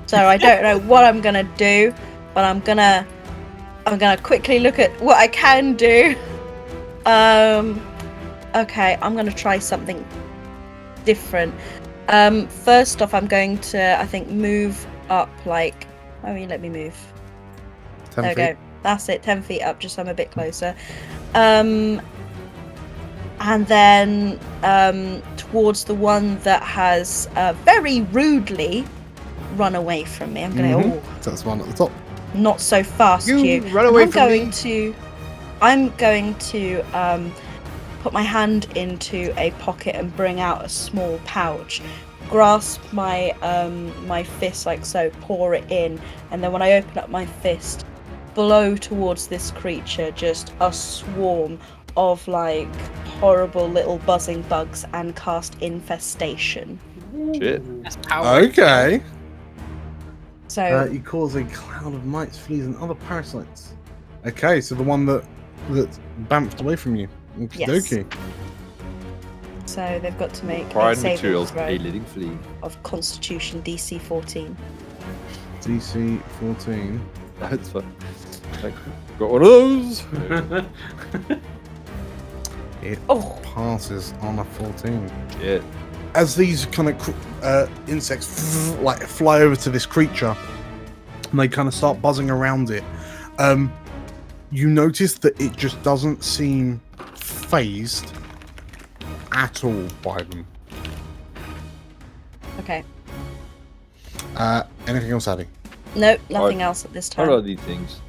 So I don't know what I'm gonna do, but I'm gonna quickly look at what I can do. Okay, I'm gonna try something different. First off, I'm going to, I think, move up let me move. 10 There we feet. go. That's it, 10 feet up, just so I'm a bit closer. And then towards the one that has very rudely run away from me. I'm going to, So that's the one at the top. not so fast, you. Run away from I'm going to put my hand into a pocket and bring out a small pouch. Grasp my my fist like so, pour it in, and then when I open up my fist, blow towards this creature just a swarm of horrible little buzzing bugs and cast infestation. Shit. That's power. Okay. So You cause a cloud of mites, fleas, and other parasites. Okay, so the one that bamfed away from you. Yes. Okey-dokey. so they've got to make a Pride saving materials, throw a living flea. of Constitution DC 14. DC 14. That's fun. Got one of those. It Oh. passes on a 14. Shit. As these kind of insects fly over to this creature, and they kind of start buzzing around it, you notice that it just doesn't seem phased at all by them. Okay. Anything else, Addy? Nope, nothing else at this What time. are these things?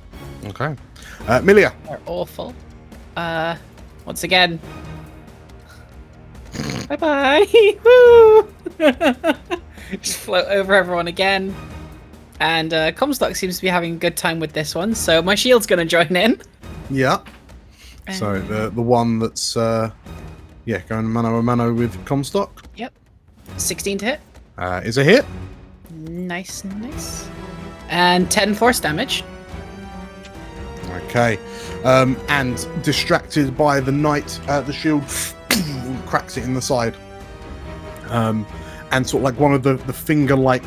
Okay. Millija. They're awful. Once again. Bye bye. Woo! Just float over everyone again. And Comstock seems to be having a good time with this one, so my shield's gonna join in. Yeah. So the one that's going mano a mano with Comstock 16 to hit. is a hit. Nice. And 10 force damage. Okay. And distracted by the knight, the shield cracks it in the side. And sort of like one of the finger-like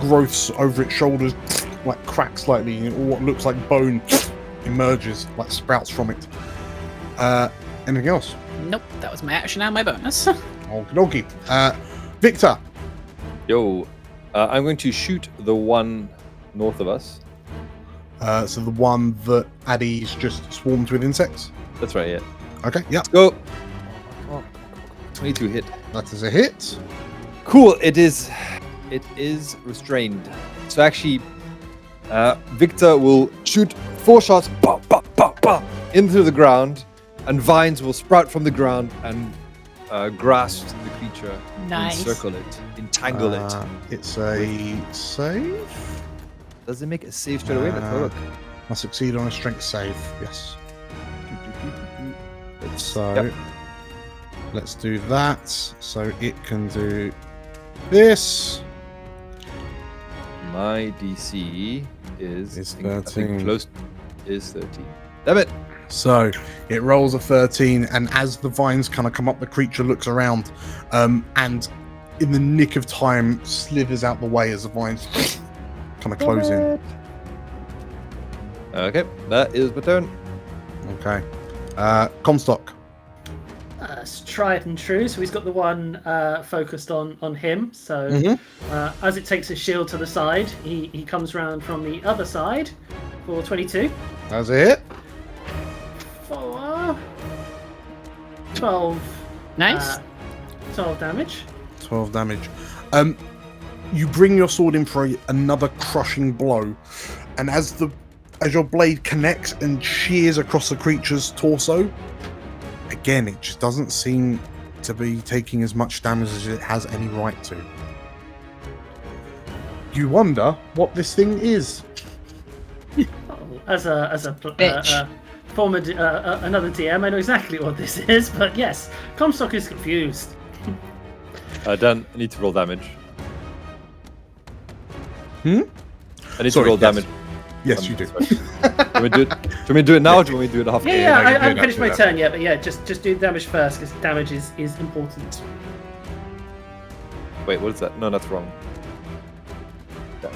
growths over its shoulders like crack slightly, and what looks like bone emerges, like sprouts from it. Anything else? Nope, that was my action and my bonus. Okie dokie. Victor. Yo, I'm going to shoot the one north of us. So the one that Addy's just swarmed with insects. That's right, yeah. Okay, yeah, Let's go. 22 hit. that is a hit. Cool, it is restrained. So actually, Victor will shoot 4 shots into the ground, and vines will sprout from the ground and grasp the creature, Nice. encircle it, entangle it. It's a save. Does it make a save straight away? Let's have a look. Must succeed on a strength save. Yes. So Yep. let's do that. So it can do this. My DC is Is I think 13. close is 13. Damn it! So it rolls a 13, and as the vines kind of come up, the creature looks around, and in the nick of time, slithers out the way as the vines kind of close in. Okay, that is my turn. Okay. Comstock. It's tried and true. So he's got the one focused on him. So as it takes his shield to the side, he comes round from the other side for 22. That's a hit. For 12. Nice. 12 damage. 12 damage. You bring your sword in for another crushing blow, and as your blade connects and shears across the creature's torso, again, it just doesn't seem to be taking as much damage as it has any right to. You wonder what this thing is. As a Bitch. former another DM, I know exactly what this is. But yes, Comstock is confused. Dan, I need to roll damage. Hmm? I need Sorry, to roll yes. damage. Yes, you do. Do you want me to do it now, or do you want me to do it after? Yeah, no, you I do haven't that, finished do my that. turn yet, but yeah, just do damage first because damage is important. Wait, what is that? No, that's wrong. Yeah.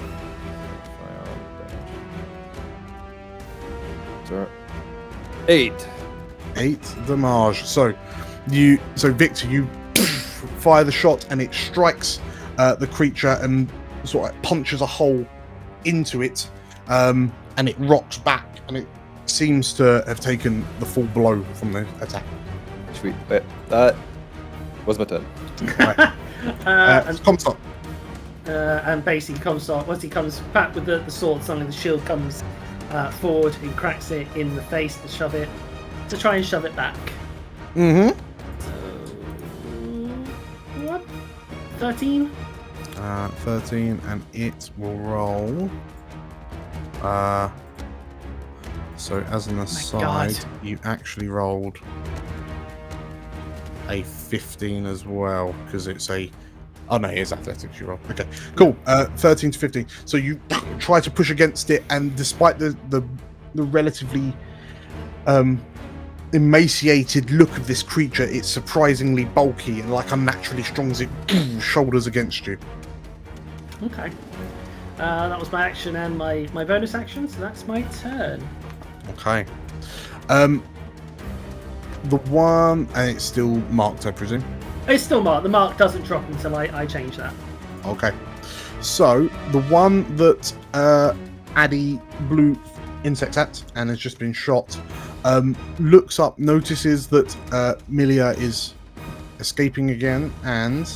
Sir. 8. 8 damage. So Victor, you fire the shot, and it strikes the creature and sort of punches a hole into it, and it rocks back, and it seems to have taken the full blow from the attack. Sweet. Wait, that was my turn. Comstock. And basically Comstock, once he comes back with the sword, suddenly the shield comes forward and cracks it in the face to try and shove it back. Mm-hmm. So, what? 13? 13, and it will roll. So as an aside, God. you actually rolled a 15 as well, because it's a... Oh no, here's athletics you roll. Okay, cool. 13 to 15. So you try to push against it, and despite the relatively emaciated look of this creature, it's surprisingly bulky and like unnaturally strong as it shoulders against you. Okay. That was my action and my bonus action, so that's my turn. Okay. The one, and it's still marked, I presume. It's still marked. The mark doesn't drop until I change that. Okay. So the one that Addy blew insects at and has just been shot looks up, notices that Millija is escaping again, and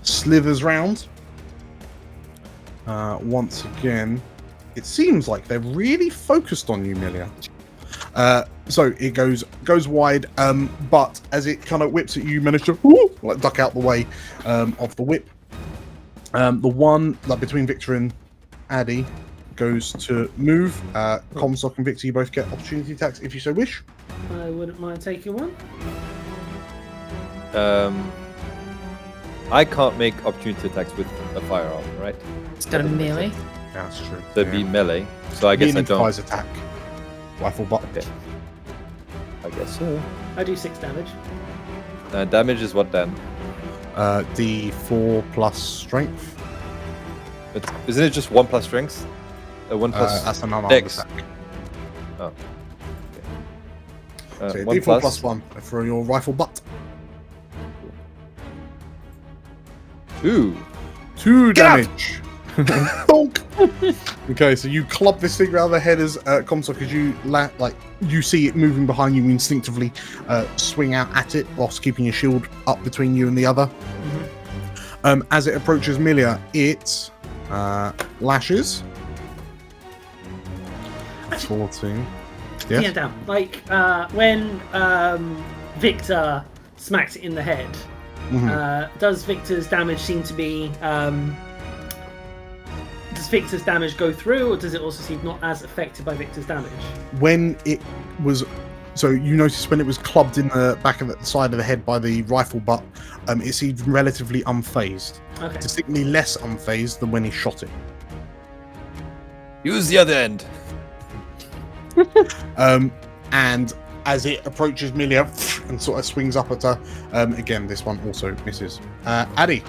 slithers round. Once again, it seems like they're really focused on you, Millija. So it goes wide, but as it kind of whips at you, you manage to like duck out the way of the whip. The one like between Victor and Addy goes to move. Comstock and Victor, you both get opportunity attacks if you so wish. I wouldn't mind taking one. I can't make opportunity attacks with a firearm, right? It's got a melee. Yeah, that's true. So it'd be melee. So I guess I Melee don't. implies attack. Rifle butt. Okay. I guess so. I do 6 damage. Damage is what then? D4 plus strength. Isn't it just 1 plus strength? 1 plus that's an unarmed dex. attack. Oh. So Okay. 1 D4 plus 1 for your rifle butt. 2. 2 Get out! damage. Bonk. Okay, so you club this thing around the head as Comstock, as you you see it moving behind you. You instinctively swing out at it whilst keeping your shield up between you and the other. As it approaches Millija, it lashes. 14. Yes? Yeah, down. Like when Victor smacks it in the head. Does Victor's damage seem to be? Does Victor's damage go through, or does it also seem not as affected by Victor's damage? When it was, so you noticed when it was clubbed in the back of the side of the head by the rifle butt, it seemed relatively unfazed. Okay. Distinctly less unfazed than when he shot it. Use the other end. And as it approaches Millija and sort of swings up at her, again, this one also misses. Addy.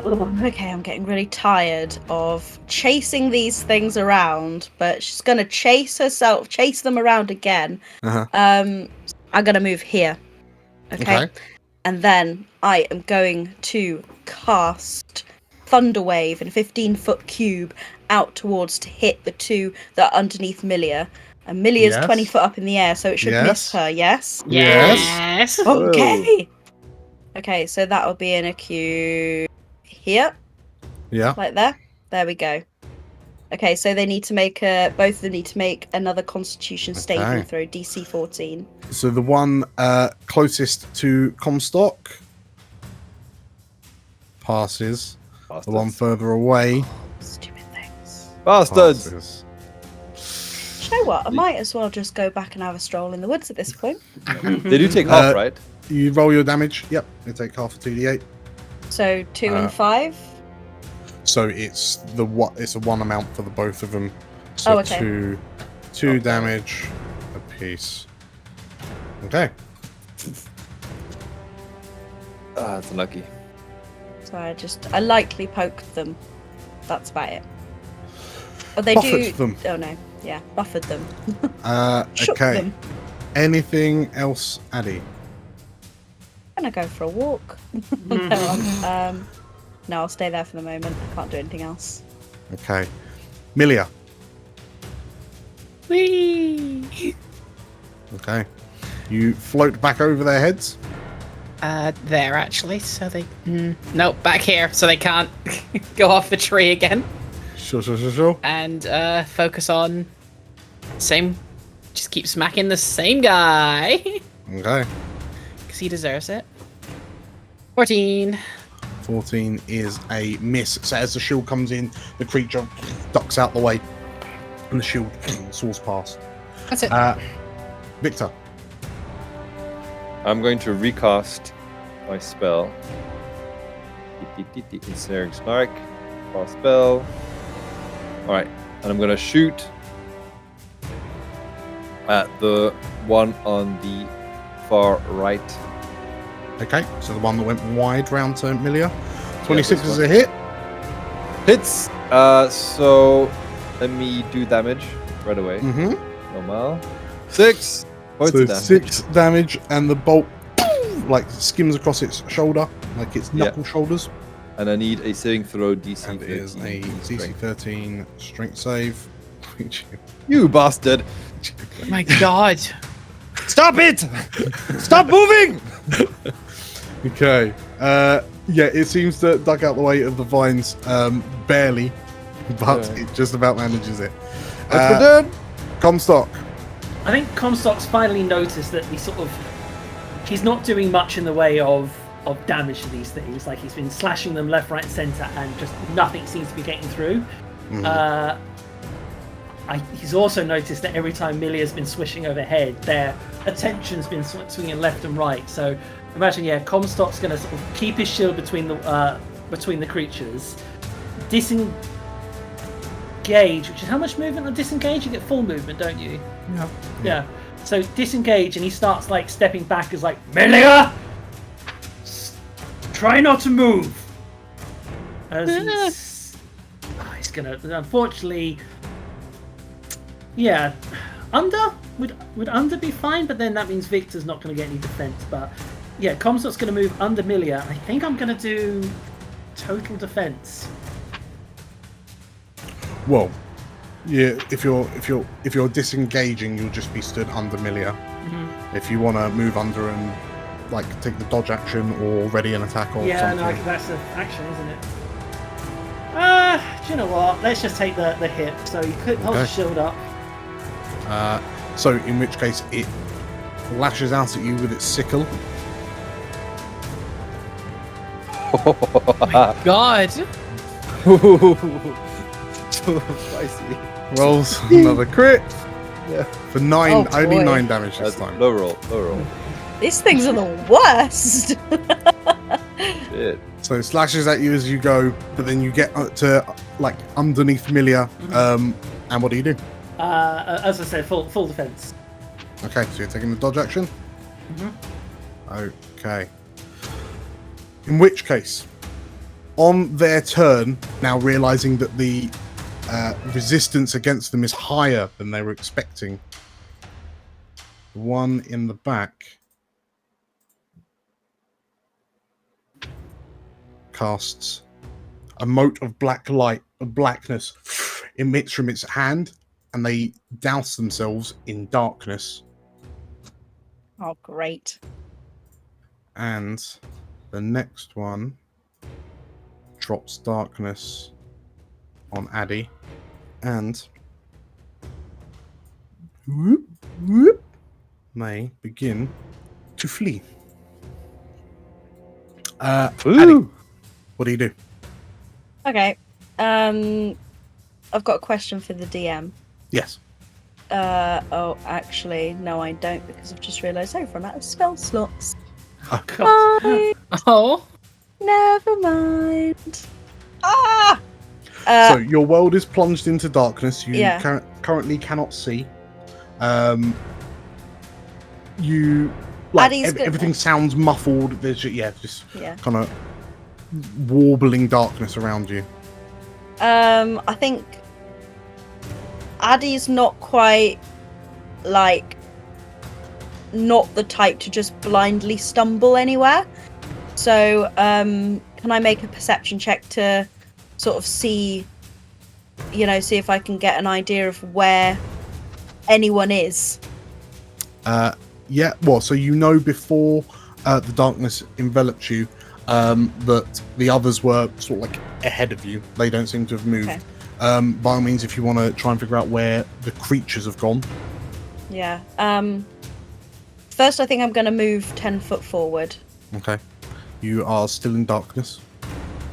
Okay, I'm getting really tired of chasing these things around, but she's gonna chase them around again. I'm gonna move here. Okay. And then I am going to cast Thunderwave in a 15-foot cube out towards to hit the two that are underneath Millija. And Millija's 20 foot up in the air, so it should miss her, yes? Yes. Okay. Okay, so that will be in a cube here. Yeah. Like there. There we go. Okay, so they need to make both of them need to make another Constitution saving throw, DC 14. So the one closest to Comstock passes. Bastards. The one further away. Stupid things. Bastards! Passes. You know what? I might as well just go back and have a stroll in the woods at this point. They do take half, right? You roll your damage. Yep. You take half of 2d8. So 2 and 5. So it's it's a 1 amount for the both of them. So okay. two damage apiece. Okay. That's unlucky. So I lightly poked them. That's about it. Oh, they Buffeted do. them. Oh no, yeah, buffered them. Shook Okay. them. Anything else, Addy? I'm gonna go for a walk. No, I'll stay there for the moment. I can't do anything else. Okay. Millija. Whee! Okay. You float back over their heads. There actually, so they nope, back here, so they can't go off the tree again. Sure. And focus on just keep smacking the same guy. Okay. Because he deserves it. 14. 14 is a miss. So as the shield comes in, the creature ducks out the way, and the shield soars past. That's it. Victor. I'm going to recast my spell. Ensnaring Snark. Fast spell. Alright, and I'm going to shoot at the one on the far right. Okay, so the one that went wide round to Millija. 26 is a hit. Hits! So let me do damage right away. Normal. 6 points So of damage. 6 damage, and the bolt like skims across its shoulder, like its knuckle shoulders. And I need a saving throw DC And it is a 13 DC strength. 13 strength save. You bastard! My God. Stop it! Stop moving! Okay. Yeah, it seems to duck out the way of the vines, barely, but it just about manages it. Comstock. I think Comstock's finally noticed that he's not doing much in the way of damage to these things. Like, he's been slashing them left, right, centre, and just nothing seems to be getting through. He's also noticed that every time Millija's been swishing overhead, their attention's been swinging left and right. So imagine, Comstock's going to sort of keep his shield between the creatures, disengage, which is how much movement on disengage? You get full movement, don't you? Yeah. So disengage, and he starts like stepping back as like, Millija, try not to move. As he's gonna, unfortunately, yeah, under would under be fine, but then that means Victor's not gonna get any defense. But yeah, Comstock's gonna move under Millija. I think I'm gonna do total defense. Well, yeah. If you're disengaging, you'll just be stood under Millija. If you want to move under and like take the dodge action or ready an attack or something. No, that's an action, isn't it? Do you know what? Let's just take the hit. So he holds his shield up. So in which case it lashes out at you with its sickle. God. Spicy. Rolls another crit. Yeah. For 9, Oh, only boy. 9 damage this That's time. low roll. Low roll. These things are the worst. Shit. So it slashes at you as you go, but then you get to like underneath Millija. And what do you do? As I said, full defense. Okay, so you're taking the dodge action? Okay. In which case, on their turn, now realizing that the resistance against them is higher than they were expecting, the one in the back casts a mote of black light, of blackness emits from its hand, and they douse themselves in darkness. Oh, great. And the next one drops darkness on Addy, and they begin to flee. Addy, what do you do? Okay. I've got a question for the DM. Yes. Oh, actually, no, I don't, because I've just realised I've run out of spell slots. Oh, Bye. Oh. Never mind. so your world is plunged into darkness. You Yeah. currently cannot see. You like Addy's good. everything sounds muffled. There's just Yeah. kind of warbling darkness around you. I think Addy's not quite like not the type to just blindly stumble anywhere. So, can I make a perception check to sort of see if I can get an idea of where anyone is? Yeah, well, so before the darkness enveloped you, that the others were sort of like ahead of you. They don't seem to have moved. Okay. By all means, if you want to try and figure out where the creatures have gone. Yeah. First, I think I'm going to move 10 foot forward. Okay. You are still in darkness.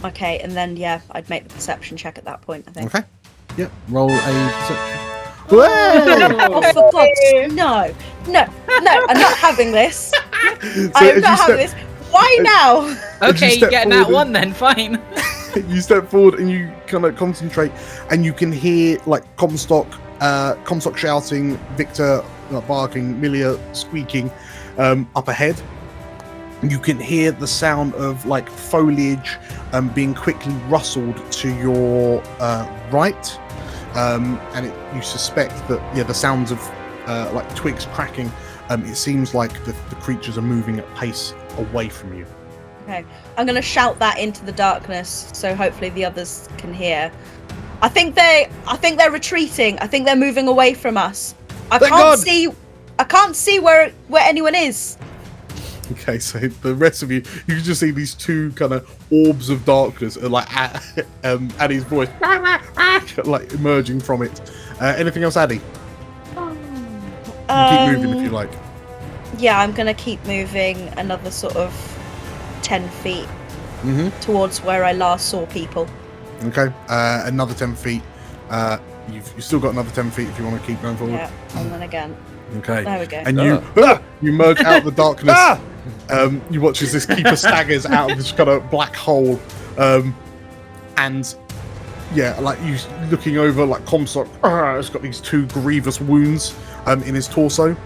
Okay, and then, yeah, I'd make the perception check at that point, I think. Okay. Yep. Roll a perception. Oh, for God's... No, I'm not having this. I am not having this. Why now? Okay, you step get that forward one then, fine. You step forward and you kind of concentrate, and you can hear like Comstock shouting, Victor barking, Millija squeaking up ahead. You can hear the sound of like foliage being quickly rustled to your right, and you suspect that the sounds of like twigs cracking. It seems like the creatures are moving at pace away from you. Okay, I'm going to shout that into the darkness, so hopefully the others can hear. I think they're retreating. I think they're moving away from us. I can't see where anyone is. Okay, so the rest of you can just see these two kind of orbs of darkness, like Addy's voice, like emerging from it. Anything else, Addy? You can keep moving if you like. Yeah, I'm going to keep moving another sort of 10 feet towards where I last saw people. Okay, another 10 feet. You've still got another 10 feet if you want to keep going forward. Yeah, and then again. Okay. There we go. And you merge out of the darkness. You watch as this keeper staggers out of this kind of black hole. And yeah, like you looking over, like Comstock has got these two grievous wounds in his torso.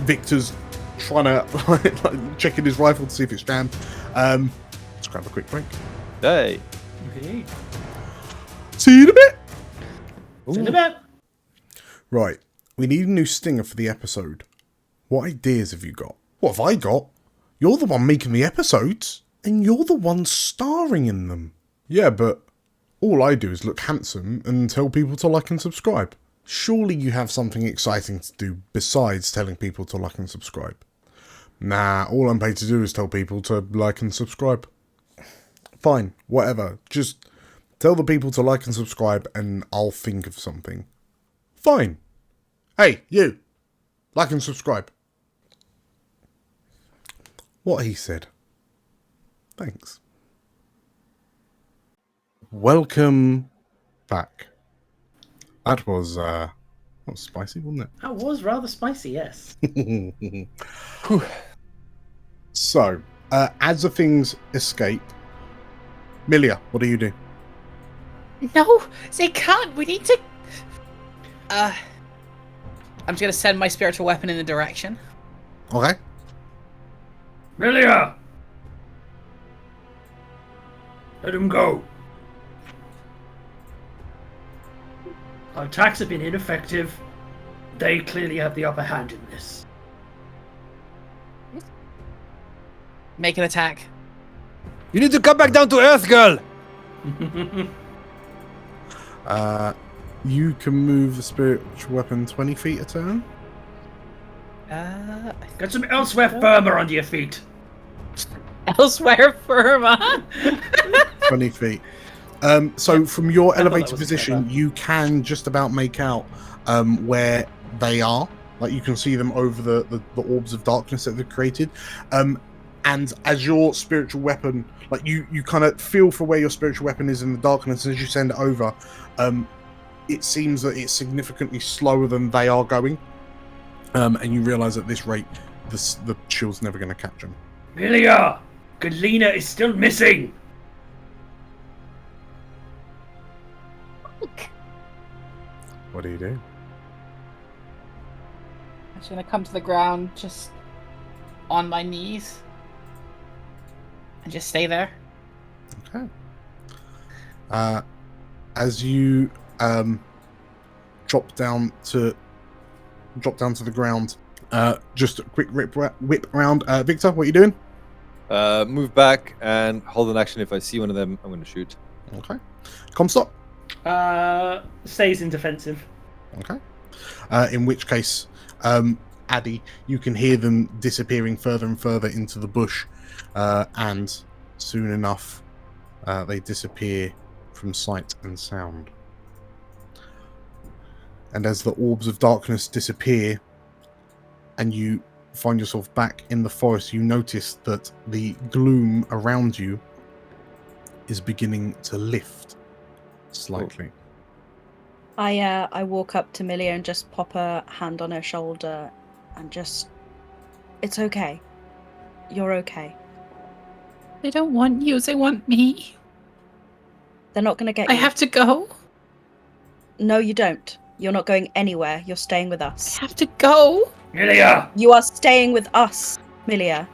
Victor's trying to like, checking his rifle to see if it's jammed. Let's grab a quick break. Hey. Okay. See you in a bit. See you in a bit. Right, we need a new stinger for the episode. What ideas have you got? What have I got? You're the one making the episodes, and you're the one starring in them. Yeah, but all I do is look handsome and tell people to like and subscribe. Surely you have something exciting to do besides telling people to like and subscribe. Nah, all I'm paid to do is tell people to like and subscribe. Fine, whatever. Just tell the people to like and subscribe and I'll think of something. Fine. Hey, you. Like and subscribe. What he said. Thanks. Welcome back. That was spicy, wasn't it? That was rather spicy, yes. So, as the things escape, Millija, what do you do? No, they can't. We need to. I'm just gonna send my spiritual weapon in the direction. Okay. Millija! Let him go. Our attacks have been ineffective. They clearly have the upper hand in this. Make an attack. You need to come back down to earth, girl! You can move the spiritual weapon 20 feet a turn. Get some elsewhere firmer under your feet. Elsewhere firma. 20 feet. So from your I thought that elevated was position, clever. you can just about make out where they are. Like you can see them over the orbs of darkness that they've created. And as your spiritual weapon, like you kind of feel for where your spiritual weapon is in the darkness, and as you send it over, it seems that it's significantly slower than they are going. And you realise at this rate, the shield's never going to catch them. Millija! Galena is still missing! What do you do? I'm just gonna come to the ground, just on my knees, and just stay there. Okay. As you drop down to the ground, just a quick whip around. Victor, what are you doing? Move back and hold an action. If I see one of them, I'm going to shoot. Okay. Comstock. Stays in defensive. Okay. In which case, Addy, you can hear them disappearing further and further into the bush, and soon enough, they disappear from sight and sound. And as the orbs of darkness disappear, and you find yourself back in the forest, you notice that the gloom around you is beginning to lift slightly. I walk up to Millija and just pop a hand on her shoulder and just... It's okay. You're okay. They don't want you, they want me. They're not going to get I you. have to go. No, you don't. You're not going anywhere. You're staying with us. I have to go. Millija! You are staying with us, Millija.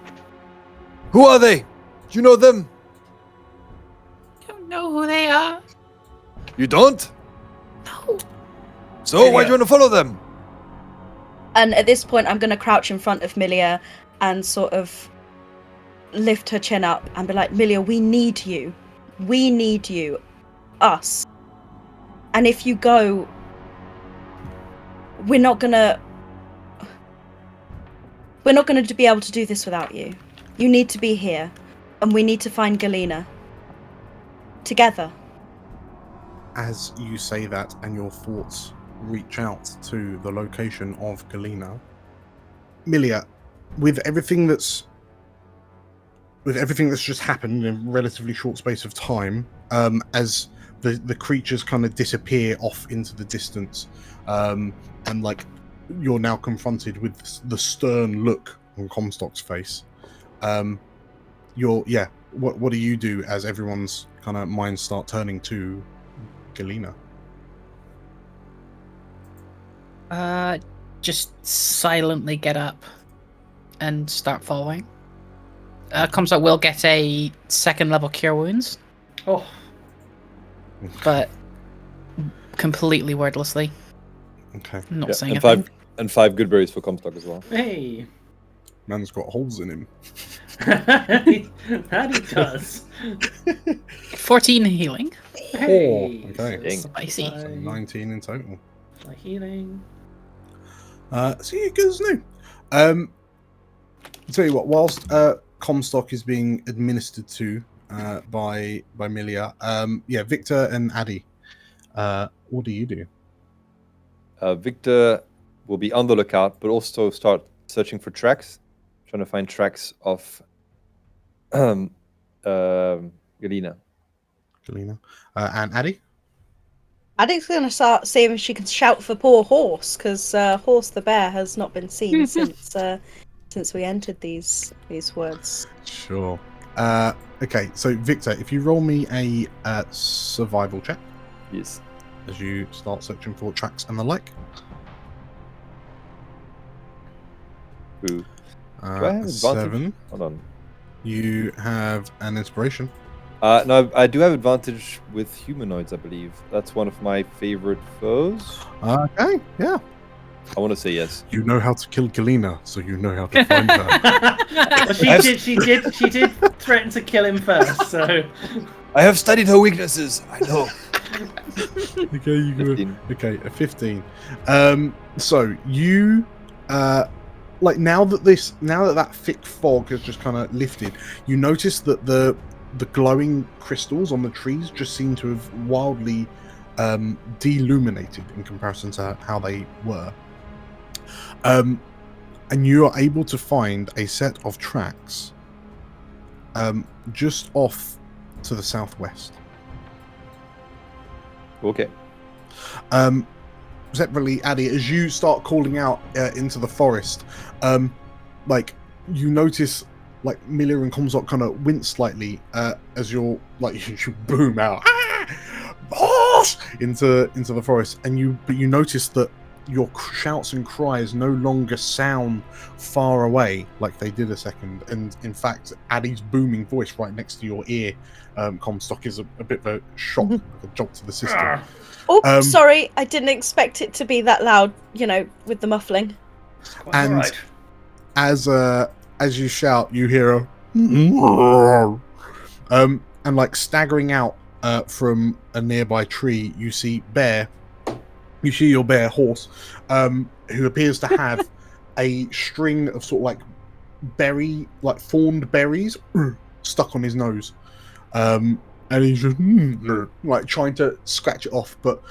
Who are they? Do you know them? I don't know who they are. You don't? No. So why do you want to follow them? And at this point, I'm going to crouch in front of Millija and sort of lift her chin up and be like, Millija, we need you. We need you. Us. And if you go, we're not going to be able to do this without you. You need to be here. And we need to find Galena. Together. As you say that and your thoughts reach out to the location of Galena, Millija, with everything that's just happened in a relatively short space of time, as the creatures kind of disappear off into the distance, and like you're now confronted with the stern look on Comstock's face. What do you do as everyone's kind of minds start turning to Galena? just silently get up and start following. Comstock will get a 2nd level cure wounds, Oh, but completely wordlessly, Okay. not saying and a thing. 5 good berries for Comstock as well. hey. Man's got holes in him. That he does. 14 healing. Hey. okay. Dang. Spicy. So 19 in total. My healing. So you're good as new. Tell you what, whilst Comstock is being administered to by Millija, Victor and Addy, what do you do? Victor will be on the lookout, but also start searching for tracks, trying to find tracks of Galina. Galina. And Addy? Addy's going to start seeing if she can shout for poor Horse, because Horse the bear has not been seen since we entered these woods. Sure. Okay, so Victor, if you roll me a survival check Yes. as you start searching for tracks and the like. Ooh. Do I have advantage? 7. Hold on. You have an inspiration. No, I do have advantage with humanoids, I believe. That's one of my favorite foes. Okay, yeah. I want to say yes. You know how to kill Galina, so you know how to find her. Well, she did threaten to kill him first, so I have studied her weaknesses. I know. Okay, you go. 15. Okay, a 15. So you like now that that thick fog has just kind of lifted, you notice that the glowing crystals on the trees just seem to have wildly deluminated in comparison to how they were. And you are able to find a set of tracks just off to the southwest. Okay. Separately, Addy, as you start calling out into the forest, like you notice like Millija and Comstock kind of wince slightly as you're like you boom out boss into the forest, and you notice that your shouts and cries no longer sound far away like they did a second, and in fact Addy's booming voice right next to your ear, Comstock, is a bit of a shock, like a jolt to the system. Oh, sorry, I didn't expect it to be that loud, with the muffling. And alright. as you shout, you hear a and like staggering out from a nearby tree, you see your bear Horse, who appears to have a string of sort of like thorned berries stuck on his nose, and he's just like trying to scratch it off, but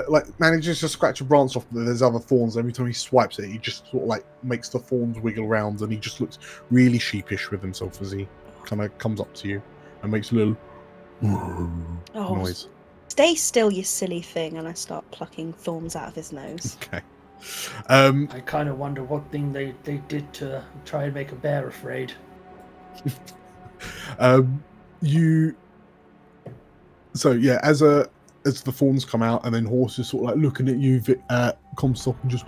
like manages to scratch a branch off, but there's other thorns. Every time he swipes it, he just sort of like makes the thorns wiggle around, and he just looks really sheepish with himself as he kind of comes up to you and makes a little noise. Stay still, you silly thing, and I start plucking thorns out of his nose. Okay. I kind of wonder what thing they did to try and make a bear afraid. So yeah, as the thorns come out, and then Horse is sort of like looking at you, Comstock, and just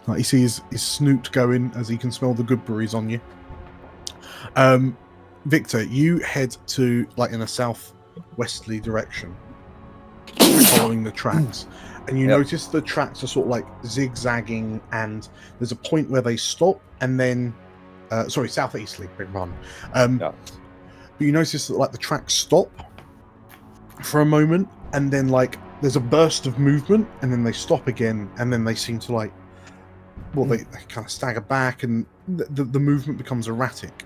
like you see his snoot going as he can smell the good berries on you. Victor, you head to like in a southwesterly direction, following the tracks, and you notice the tracks are sort of like zigzagging, and there's a point where they stop, and then southeasterly, big pardon. But you notice that like the tracks stop for a moment, and then like there's a burst of movement, and then they stop again, and then they seem to like they kind of stagger back, and the movement becomes erratic,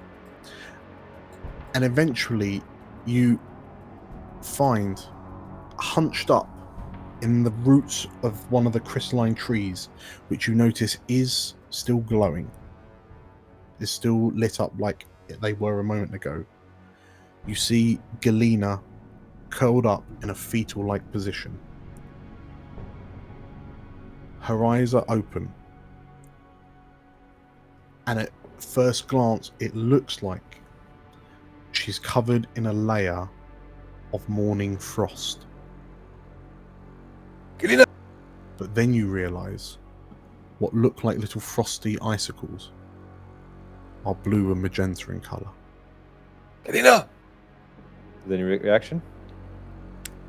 and eventually you find hunched up in the roots of one of the crystalline trees, which you notice is still glowing, is still lit up like they were a moment ago. You see Galina curled up in a fetal-like position. Her eyes are open, and at first glance it looks like she's covered in a layer of morning frost. Galina! But then you realize what look like little frosty icicles are blue and magenta in colour. Galina! Is there any reaction?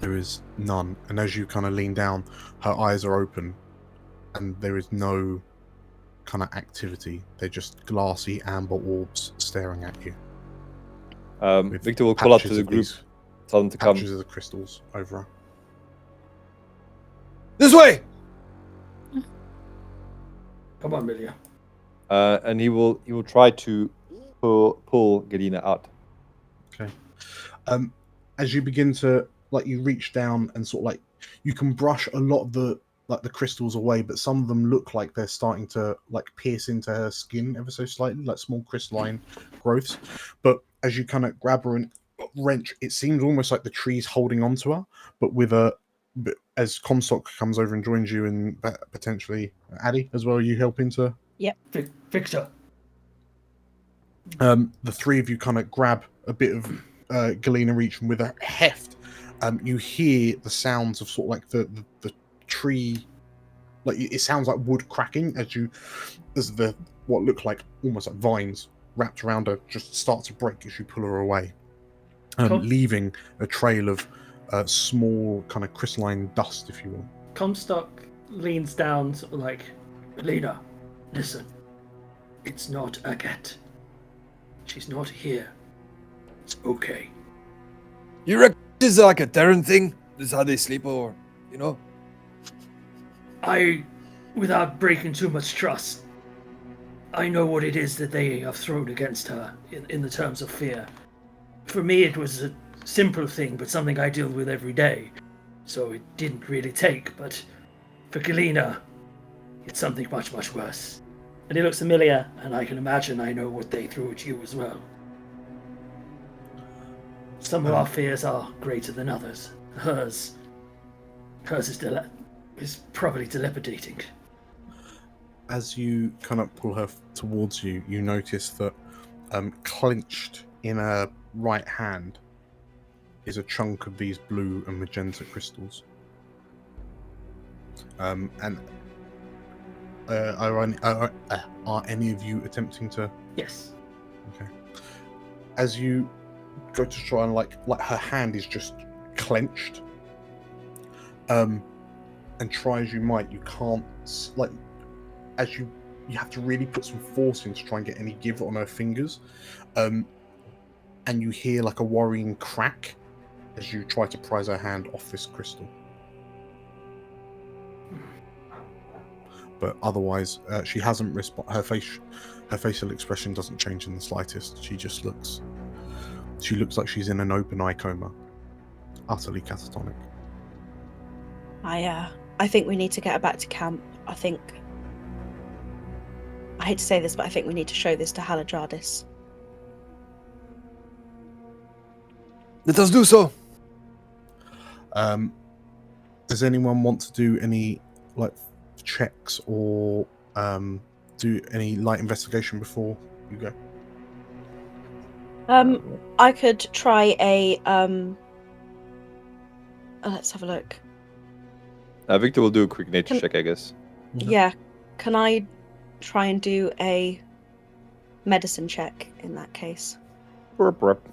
There is none, and as you kind of lean down, her eyes are open, and there is no kind of activity. They're just glassy amber orbs staring at you. with Victor will call up to patches the of group, these- tell them to come. Patches of the crystals over her. This way! Come on, Millija. And he will try to pull Galina out. Okay. As you begin to you reach down and sort of you can brush a lot of the crystals away, but some of them look like they're starting to pierce into her skin ever so slightly, like small crystalline growths. But as you kind of grab her and wrench, it seems almost like the tree's holding onto her, but as Comstock comes over and joins you, and potentially Addy as well, are you helping to? Victor. The three of you kind of grab a bit of Galina reach, and with a heft, you hear the sounds of sort of the tree, it sounds like wood cracking as what look like almost like vines wrapped around her just start to break as you pull her away, Cool. leaving a trail of small kind of crystalline dust, if you will. Comstock leans down, sort of like, Galina, listen. It's not Agathe. She's not here. It's okay. You reckon this is like a Terran thing? This is how they sleep, or, you know? Without breaking too much trust, I know what it is that they have thrown against her in the terms of fear. For me, it was a simple thing, but something I deal with every day. So it didn't really take, but for Galina, it's something much, much worse. And he looks at Millija, and I can imagine I know what they threw at you as well. Some of our fears are greater than others. Hers is probably dilapidating. As you kind of pull her towards you, you notice that clenched in her right hand is a chunk of these blue and magenta crystals. And are any of you attempting to? Yes. Okay. As you go to try and her hand is just clenched. And try as you might, you can't as you have to really put some force in to try and get any give on her fingers. And you hear a worrying crack as you try to prise her hand off this crystal. But otherwise, she hasn't her facial expression doesn't change in the slightest. She looks like she's in an open eye coma, utterly catatonic. I think we need to get her back to camp. I hate to say this, but I think we need to show this to Haladradis. Let us do so. Does anyone want to do any checks or do any light investigation before you go? I could try a let's have a look. Victor will do a quick nature check, I guess. Yeah, can I try and do a medicine check in that case? Burp, burp.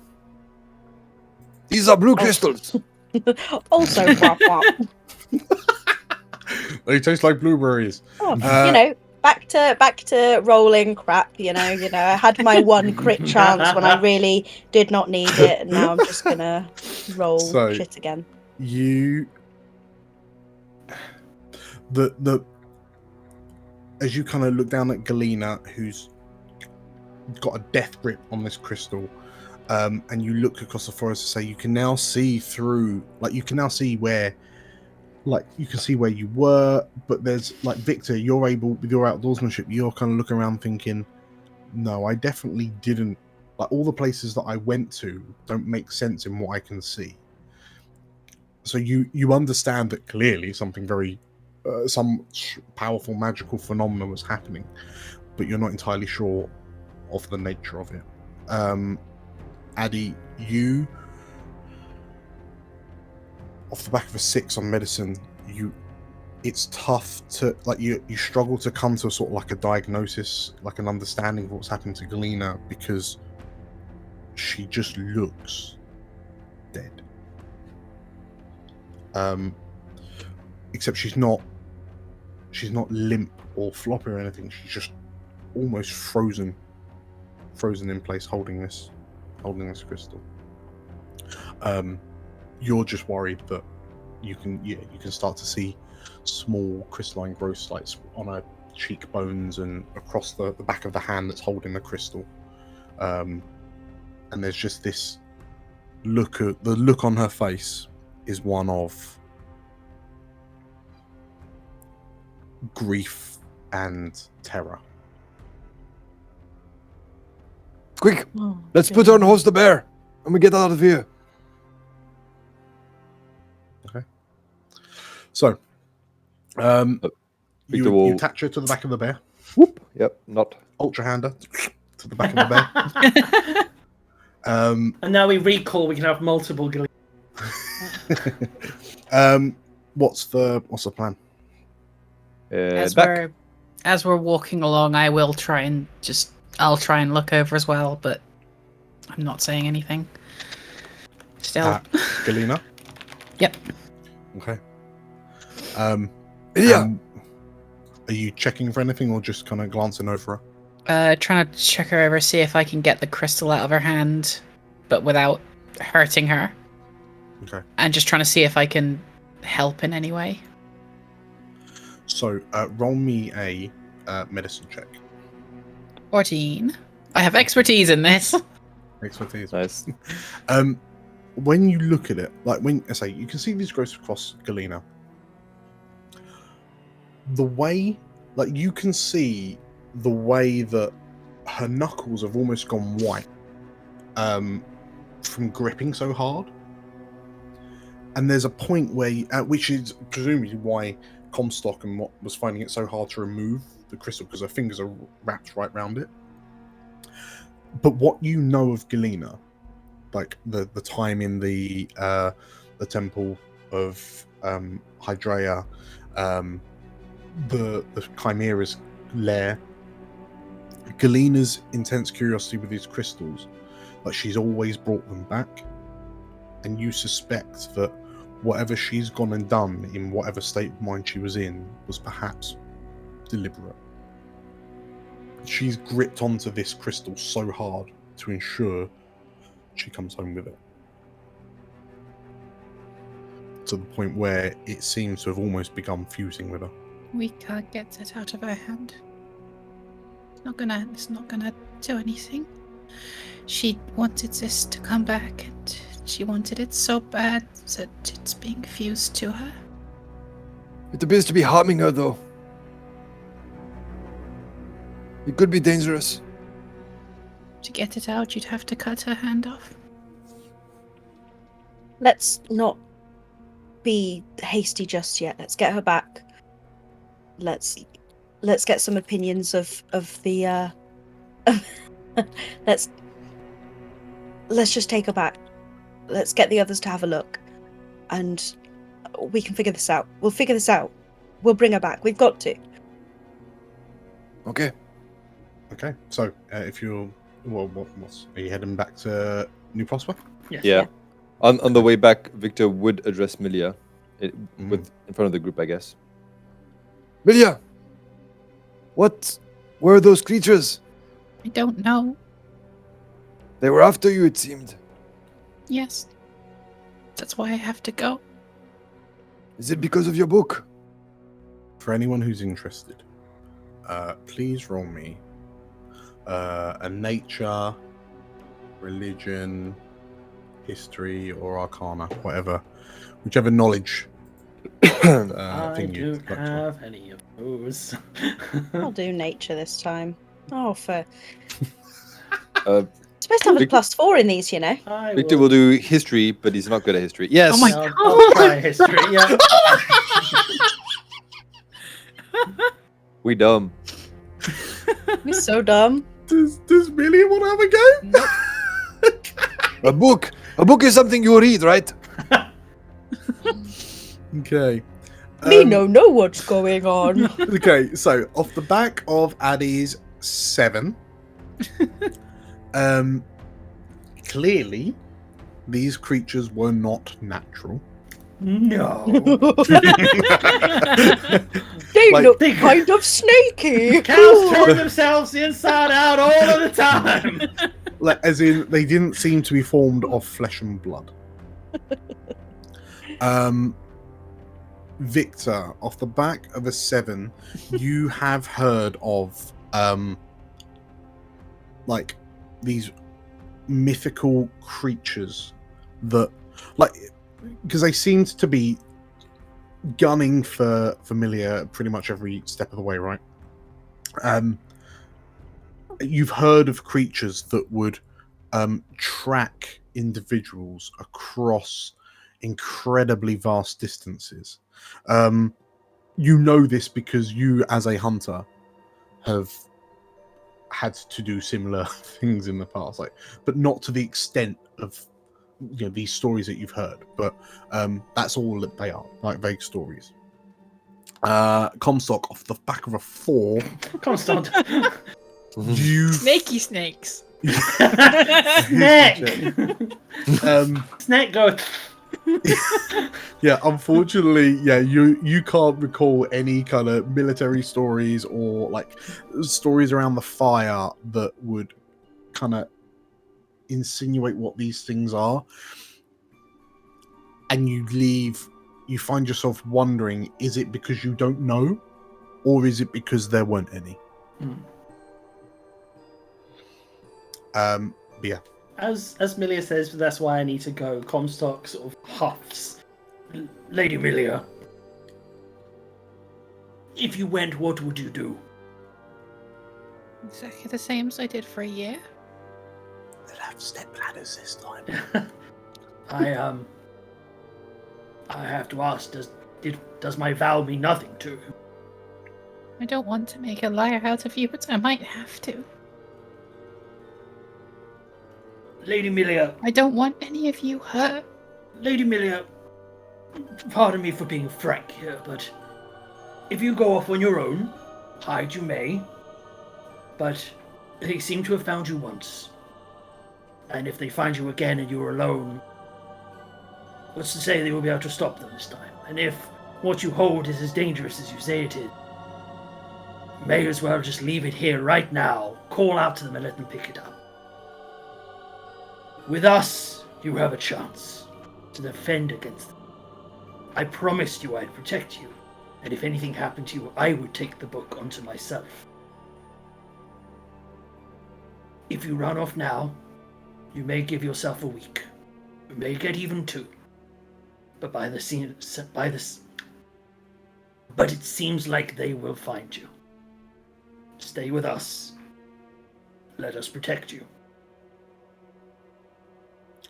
These are blue crystals. Also, wop, wop. They taste like blueberries. Oh, back to rolling crap. I had my one crit chance when I really did not need it, and now I'm just gonna roll shit again. As you kind of look down at Galina, who's got a death grip on this crystal, and you look across the forest to say you can now see through, you can now see where, you can see where you were, but there's Victor, you're able, with your outdoorsmanship, you're kind of looking around thinking, no, I definitely didn't, all the places that I went to don't make sense in what I can see. So you understand that clearly something very some powerful magical phenomenon was happening, but you're not entirely sure of the nature of it. Addy, you, off the back of a 6 on medicine, you it's tough to you struggle to come to sort of like a diagnosis, like an understanding of what's happened to Galena, because she just looks dead. Except she's not limp or floppy or anything. She's just almost frozen in place, holding this crystal. You're just worried that you can start to see small crystalline growths like on her cheekbones and across the back of the hand that's holding the crystal. And there's just this the look on her face is one of grief and terror. Quick, Oh, let's put her on horse the bear, and we get out of here. Okay. So, you will- attach her to the back of the bear. Whoop. Yep. Not. Ultra hander to the back of the bear. And now we recall we can have multiple Galena. What's the plan? As we're walking along, I'll try and look over as well, but I'm not saying anything. Still. Galena? Yep. Okay. Yeah. Are you checking for anything or just kind of glancing over her? Trying to check her over, see if I can get the crystal out of her hand, but without hurting her. Okay. And just trying to see if I can help in any way. So, roll me a medicine check. 14. I have expertise in this. Expertise. Nice. When you look at it, like when I say you can see these growths across Galena. The way, like you can see the way that her knuckles have almost gone white from gripping so hard. And there's a point where, which is presumably why Comstock and what was finding it so hard to remove the crystal, because her fingers are wrapped right around it. But what you know of Galena, like the time in the temple of Hydrea, the Chimera's lair, Galena's intense curiosity with these crystals, like she's always brought them back, and you suspect that whatever she's gone and done in whatever state of mind she was in was perhaps deliberate. She's gripped onto this crystal so hard to ensure she comes home with it. To the point where it seems to have almost begun fusing with her. We can't get it out of her hand. It's not gonna do anything. She wanted this to come back, and she wanted it so bad that it's being fused to her. It appears to be harming her, though. It could be dangerous. To get it out, you'd have to cut her hand off. Let's not be hasty just yet. Let's get her back. Let's get some opinions of the let's just take her back. Let's get the others to have a look, and we can figure this out. We'll figure this out. We'll bring her back. We've got to. Okay. Okay, so if you're, are you heading back to New Prosper? Yes. Yeah. On the way back, Victor would address Millija in front of the group, I guess. Millija! What were those creatures? I don't know. They were after you, it seemed. Yes. That's why I have to go. Is it because of your book? For anyone who's interested, please roll me a nature, religion, history, or arcana, whichever knowledge I thing you don't have any of those. I'll do nature this time. Oh, for Victor supposed to have a +4 in these, you know. will do history, but he's not good at history. Yes. Oh my I'll try history. Yeah. We dumb. We're so dumb. Does Millie want to have a go? A book is something you read, right? Okay. Me no know what's going on. Okay, so off the back of Addy's 7, clearly these creatures were not natural. No. They Like- look kind of snaky. Cows turn themselves inside out all of the time. Like, as in, they didn't seem to be formed of flesh and blood. Victor, off the back of a 7, you have heard of like these mythical creatures that, like, because they seemed to be gunning for Millija pretty much every step of the way, right? You've heard of creatures that would track individuals across incredibly vast distances. You know this because you, as a hunter, have had to do similar things in the past, like, but not to the extent of these stories that you've heard. But that's all that they are, like vague stories. Comstock, off the back of a 4. Constant. You Snaky snakes. Snake. Snake goes. Yeah, unfortunately, yeah, you can't recall any kind of military stories or like stories around the fire that would kind of insinuate what these things are. And you find yourself wondering, is it because you don't know, or is it because there weren't any? But yeah. As Millija says, that's why I need to go. Comstock sort of huffs. Lady Millija, if you went, what would you do? Exactly the same as I did for a year. They'll have step ladders this time. I have to ask, does my vow mean nothing to you? I don't want to make a liar out of you, but I might have to. Lady Millija, I don't want any of you hurt. Lady Millija, pardon me for being frank here, but if you go off on your own, hide you may, but they seem to have found you once. And if they find you again and you're alone, what's to say they will be able to stop them this time? And if what you hold is as dangerous as you say it is, you may as well just leave it here right now, call out to them and let them pick it up. With us, you have a chance to defend against them. I promised you I'd protect you, and if anything happened to you, I would take the book onto myself. If you run off now, you may give yourself a week. You may get even 2. But but it seems like they will find you. Stay with us. Let us protect you.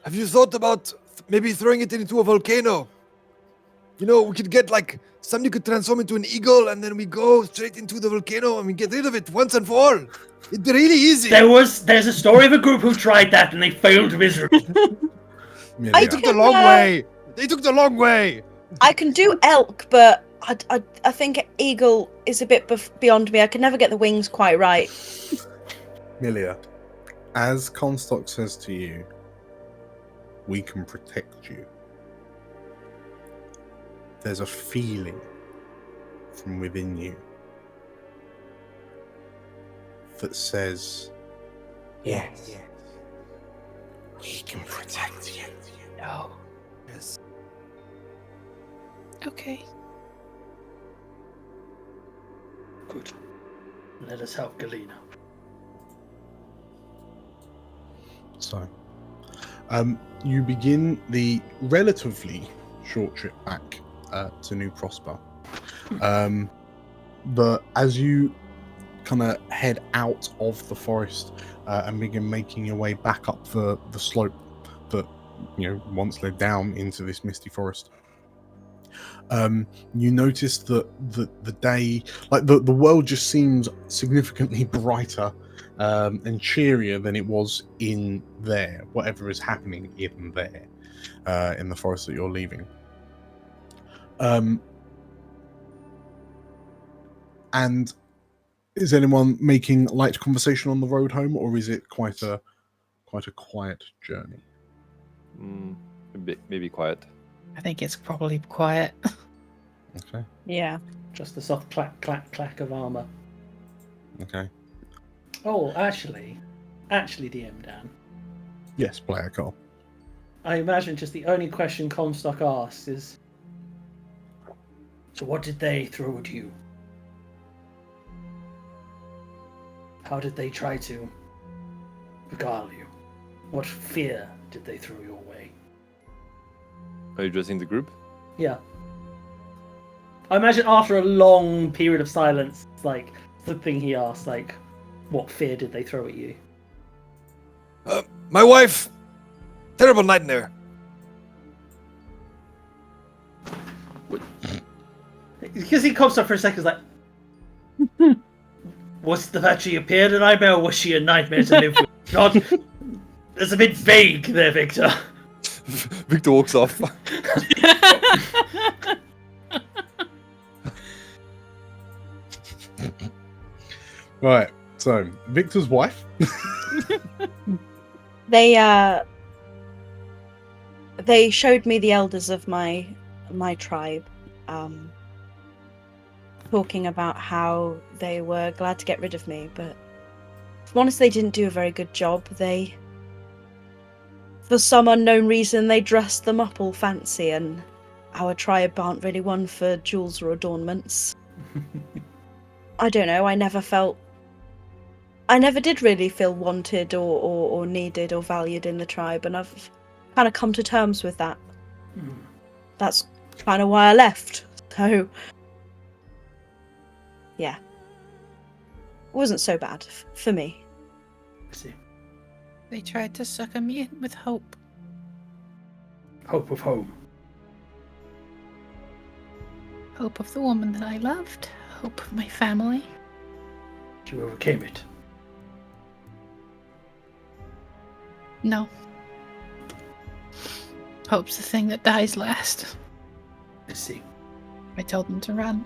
Have you thought about maybe throwing it into a volcano? You know, we could get like somebody could transform into an eagle, and then we go straight into the volcano and we get rid of it once and for all. It's really easy. There's a story of a group who tried that and they failed miserably. They took the long way. They took the long way. I can do elk, but I think eagle is a bit beyond me. I can never get the wings quite right. Millija, as Comstock says to you, we can protect you. There's a feeling from within you that says, yes, we can protect you. No. Yes. Okay. Good. Let us help Galena. So, you begin the relatively short trip back to New Prosper. But as you kind of head out of the forest and begin making your way back up the slope that once led down into this misty forest, you notice that the day, like the world, just seems significantly brighter and cheerier than it was in there, whatever is happening in there, in the forest that you're leaving. And is anyone making light conversation on the road home, or is it quite a quiet journey? Maybe quiet. I think it's probably quiet. Okay. Yeah. Just a soft clack, clack, clack of armor. Okay. Oh, actually, DM Dan. Yes, player call. I imagine just the only question Comstock asks is, so what did they throw at you? How did they try to beguile you? What fear did they throw your way? Are you addressing the group? Yeah. I imagine after a long period of silence, it's like the thing he asked, like, what fear did they throw at you? My wife! Terrible nightmare. Because he comes up for a second, like, was the fact she appeared a nightmare, or was she a nightmare to live with? God, it's a bit vague there, Victor. Victor walks off. Right. So Victor's wife. They showed me the elders of my tribe, talking about how they were glad to get rid of me, but if I'm honest, they didn't do a very good job. They, for some unknown reason, they dressed them up all fancy, and our tribe aren't really one for jewels or adornments. I don't know, I never did really feel wanted or needed or valued in the tribe, and I've kind of come to terms with that. That's kind of why I left. So, yeah. It wasn't so bad for me. I see. They tried to sucker me in with hope. Hope of home. Hope of the woman that I loved. Hope of my family. You overcame it. No. Hope's the thing that dies last. I see. I told them to run.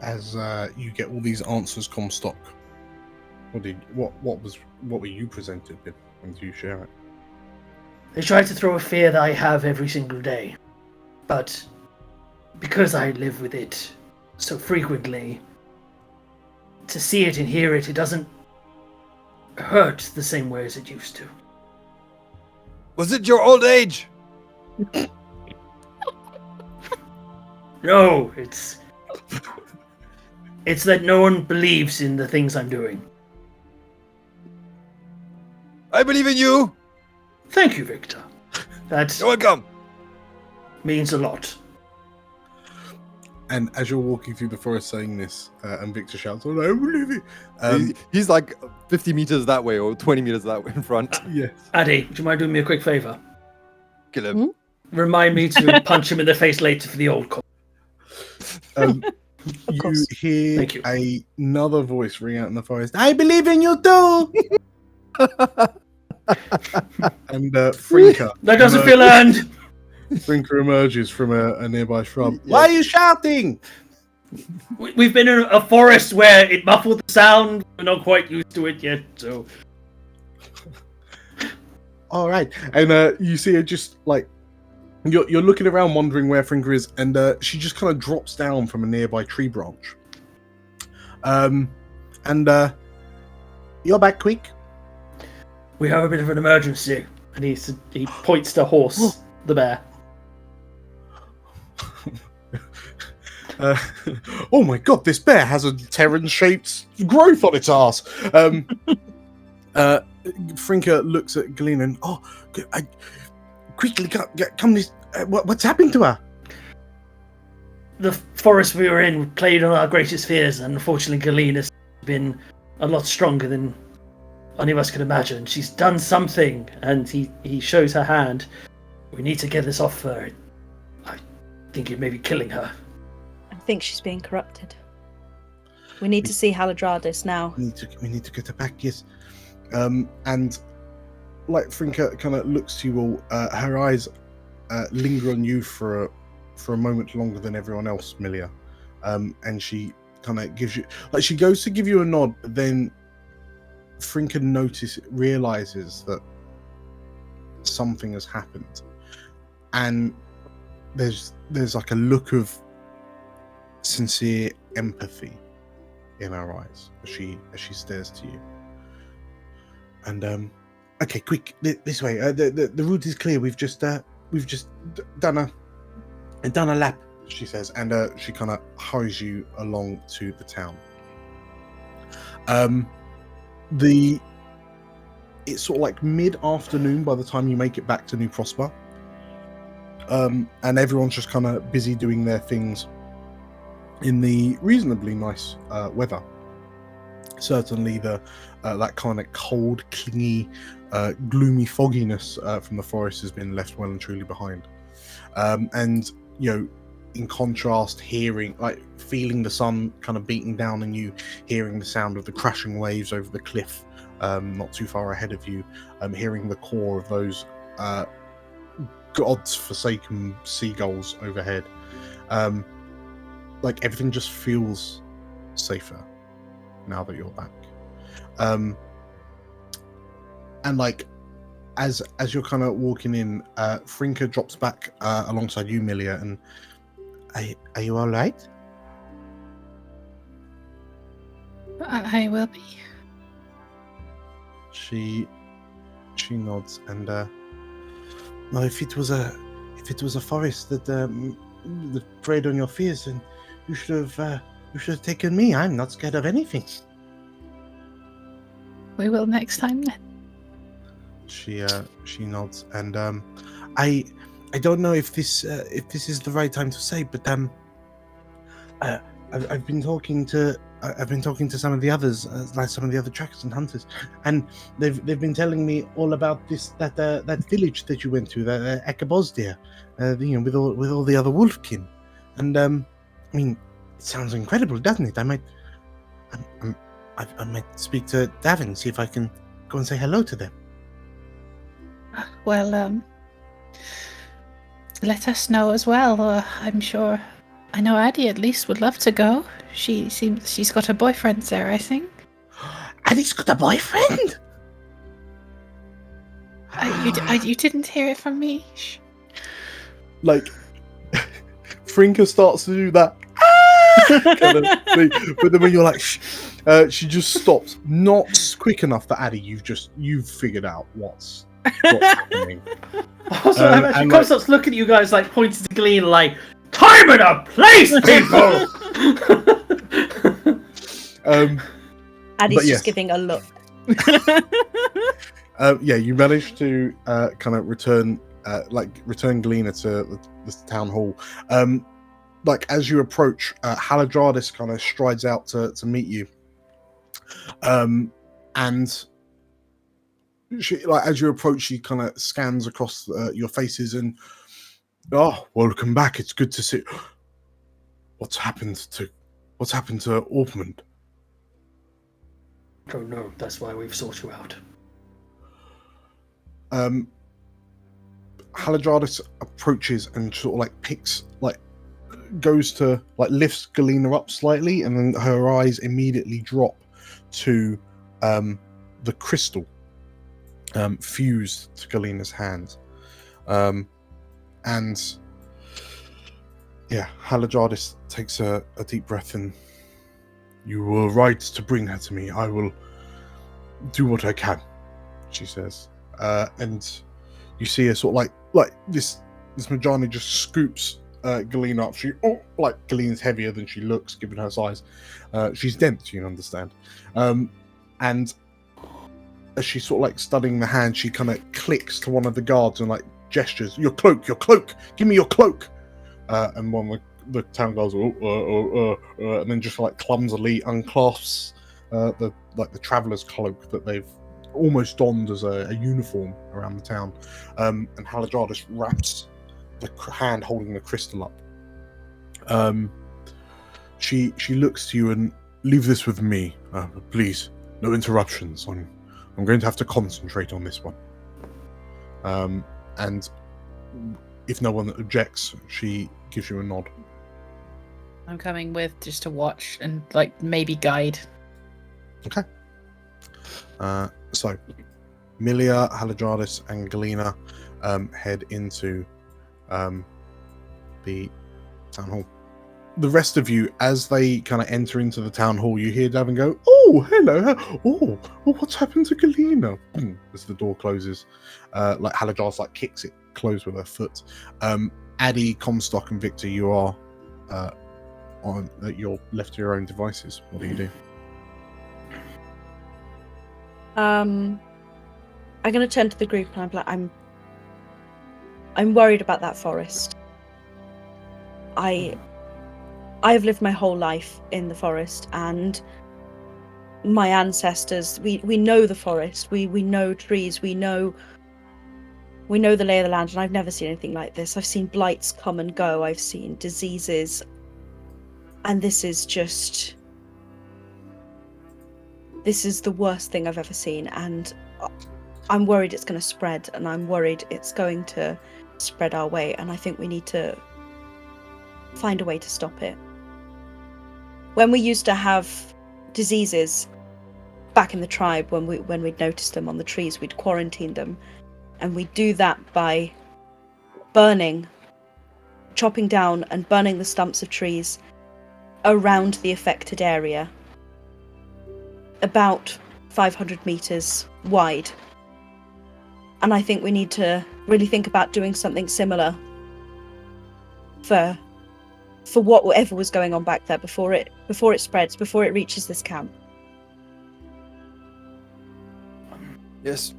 As you get all these answers, Comstock, what were you presented with when you share it? They try to throw a fear that I have every single day. But because I live with it so frequently, to see it and hear it, it doesn't hurt the same way as it used to. Was it your old age? No, it's that no one believes in the things I'm doing. I believe in you. Thank you, Victor. That You're welcome. means a lot. And as you're walking through the forest saying this, and Victor shouts, "Oh, I don't believe it!" He's like 50 meters that way or 20 meters that way in front. Yes. Addy, would you mind doing me a quick favour? Kill him. Remind me to punch him in the face later for the old cop. You course. hear Thank you. another voice ring out in the forest. I believe in you too. And Frinker. That doesn't feel earned. Frinker emerges from a nearby shrub. Why are you shouting? We've been in a forest where it muffled the sound. We're not quite used to it yet, so. All right, and you see her just like you're looking around, wondering where Frinker is, and she just kind of drops down from a nearby tree branch. And you're back quick. We have a bit of an emergency. And he points to Horse, the bear. Oh my god, this bear has a Terran-shaped growth on its ass. Frinker looks at Galena and quickly come this. What's happened to her? The forest we were in played on our greatest fears, and unfortunately Galena's been a lot stronger than any of us could imagine. She's done something, and he shows her hand. We need to get this off her. I think it may be killing her. I think she's being corrupted. We need to see Haladradis now. We need to get her back, yes. And like Frinker kind of looks to you all, her eyes linger on you for a moment longer than everyone else, Millija. And she kind of gives you, like, she goes to give you a nod, but then Frinka realizes that something has happened, and there's like a look of sincere empathy in her eyes as she stares to you. And okay, quick, this way. The route is clear. We've just done a lap, she says, and she kind of hurries you along to the town. It's sort of like mid-afternoon by the time you make it back to New Prosper, and everyone's just kind of busy doing their things in the reasonably nice weather. Certainly that kind of cold, clingy, gloomy fogginess from the forest has been left well and truly behind. And in contrast, feeling the sun kind of beating down on you, hearing the sound of the crashing waves over the cliff not too far ahead of you, hearing the caw of those god's forsaken seagulls overhead. Like, everything just feels safer now that you're back. And like, as you're kind of walking in, Frinka drops back alongside you, Millija, and are you all right? I will be. She nods, and well, if it was a forest that preyed on your fears, then you should have taken me. I'm not scared of anything. We will next time then. She nods, and I don't know if this is the right time to say, but I've been talking to some of the others, like some of the other trackers and hunters, and they've been telling me all about that village that you went to, the Ekabosdia, with all the other wolfkin, and I mean, it sounds incredible, doesn't it? I might speak to Davin, see if I can go and say hello to them. Well, let us know as well. I'm sure. I know Addie at least would love to go. She's got a boyfriend there, I think. Addie's got a boyfriend? You didn't hear it from me. Shh. Like, Frinka starts to do that kind of thing, but then when you're like, shh, she just stops. Not quick enough for Addie. You've figured out what's happening. Also, actually, Comstock's looking at you guys, like, pointing to Glean, like, time and a place, people! Addie's just giving a look. Yeah, you managed to kind of return Gleaner to the town hall. Like, as you approach, Haladradis kind of strides out to meet you. And she, like, as you approach, she kind of scans across your faces and, oh, welcome back. It's good to see. What's happened to Orpmond? Oh no, that's why we've sought you out. Haladradis approaches and sort of like goes to lifts Galena up slightly, and then her eyes immediately drop to the crystal fused to Galena's hand. And yeah, Haladradis takes a deep breath, and you were right to bring her to me. I will do what I can, she says. And you see her sort of like this Majani just scoops Galena up. Galena's heavier than she looks given her size. She's dense, you understand. And as she's sort of like studying the hand, she kind of clicks to one of the guards and like gestures, your cloak, give me your cloak. And one of the town guards, and then just like clumsily unclasps the traveler's cloak that they've almost donned as a uniform around the town. And Haladradis wraps the hand holding the crystal up. She looks to you and, leave this with me, please. No interruptions. I'm going to have to concentrate on this one. And if no one objects, she gives you a nod. I'm coming with just to watch and like maybe guide. Okay. So, Millija, Haladradis, and Galena head into the town hall. The rest of you, as they kind of enter into the town hall, you hear Davin go, "Oh, hello! Oh, what's happened to Galena?" As the door closes, like Haladradis like kicks it closed with her foot. Addy, Comstock, and Victor, you are you're left to your own devices. What do you do? I'm gonna turn to the group and I'm like, I'm worried about that forest. I've lived my whole life in the forest, and my ancestors, we know the forest, we know trees, we know the lay of the land, and I've never seen anything like this. I've seen blights come and go, I've seen diseases, and this is the worst thing I've ever seen, and I'm worried it's going to spread, and I'm worried it's going to spread our way, and I think we need to find a way to stop it. When we used to have diseases back in the tribe, when we'd noticed them on the trees, we'd quarantine them, and we'd do that by chopping down and burning the stumps of trees around the affected area, about 500 meters wide. And I think we need to really think about doing something similar for whatever was going on back there before it spreads, before it reaches this camp. Yes.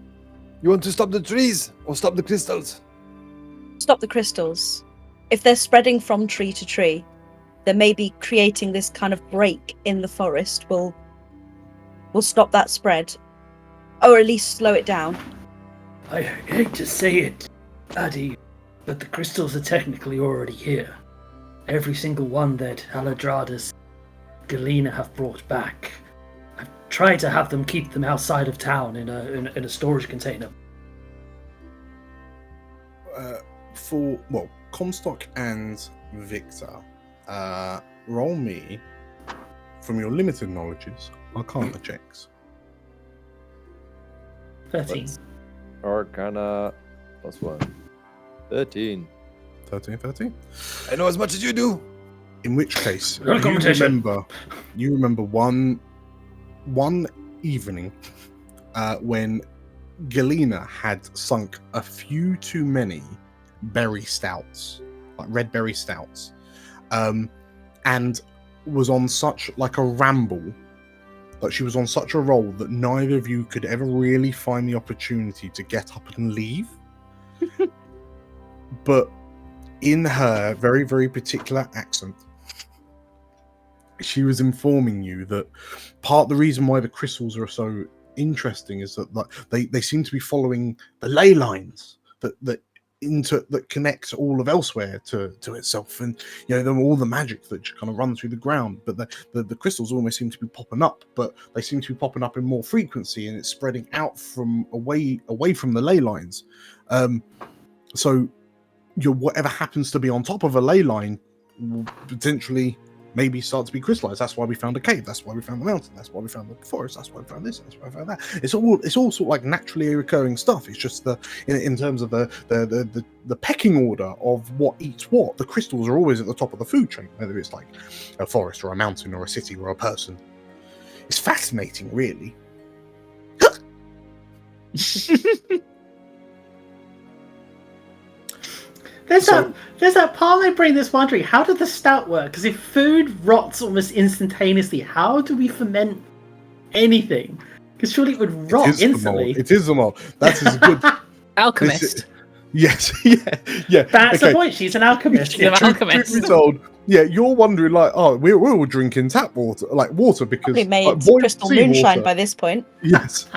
You want to stop the trees or stop the crystals? Stop the crystals. If they're spreading from tree to tree, they may be creating this kind of break in the forest. We'll stop that spread, or at least slow it down. I hate to say it, Addy, but the crystals are technically already here. Every single one that Haladradis, Galena have brought back. I've tried to have them keep them outside of town in a storage container. Comstock and Victor, roll me, from your limited knowledges, Arcana checks. 13. Arcana +1. 13. 13. I know as much as you do. In which case, Not a competition. you remember one evening when Galena had sunk a few too many berry stouts, like red berry stouts, and was on such like a ramble, like she was on such a roll that neither of you could ever really find the opportunity to get up and leave. But in her very, very particular accent, she was informing you that part of the reason why the crystals are so interesting is that like, they seem to be following the ley lines that connect all of Elsewhere to itself, and you know all the magic that kind of runs through the ground. But the crystals almost seem to be popping up, but they seem to be popping up in more frequency, and it's spreading out from away from the ley lines. So whatever happens to be on top of a ley line will potentially maybe start to be crystallized. That's why we found a cave. That's why we found the mountain. That's why we found the forest. That's why we found this. That's why we found that. It's all sort of like naturally occurring stuff. It's just in terms of the pecking order of what eats what. The crystals are always at the top of the food chain, whether it's like a forest or a mountain or a city or a person. It's fascinating, really. There's that part of my brain that's wondering, how did the stout work? Because if food rots almost instantaneously, how do we ferment anything? Because surely it would rot instantly. It is the mold. That is good. Alchemist. Yes, yeah. That's the point. She's an alchemist. She's an alchemist. Truth be told, yeah, you're wondering like, oh, we're all drinking tap water, like water, because Probably made like, boiled crystal seawater. Moonshine by this point. Yes,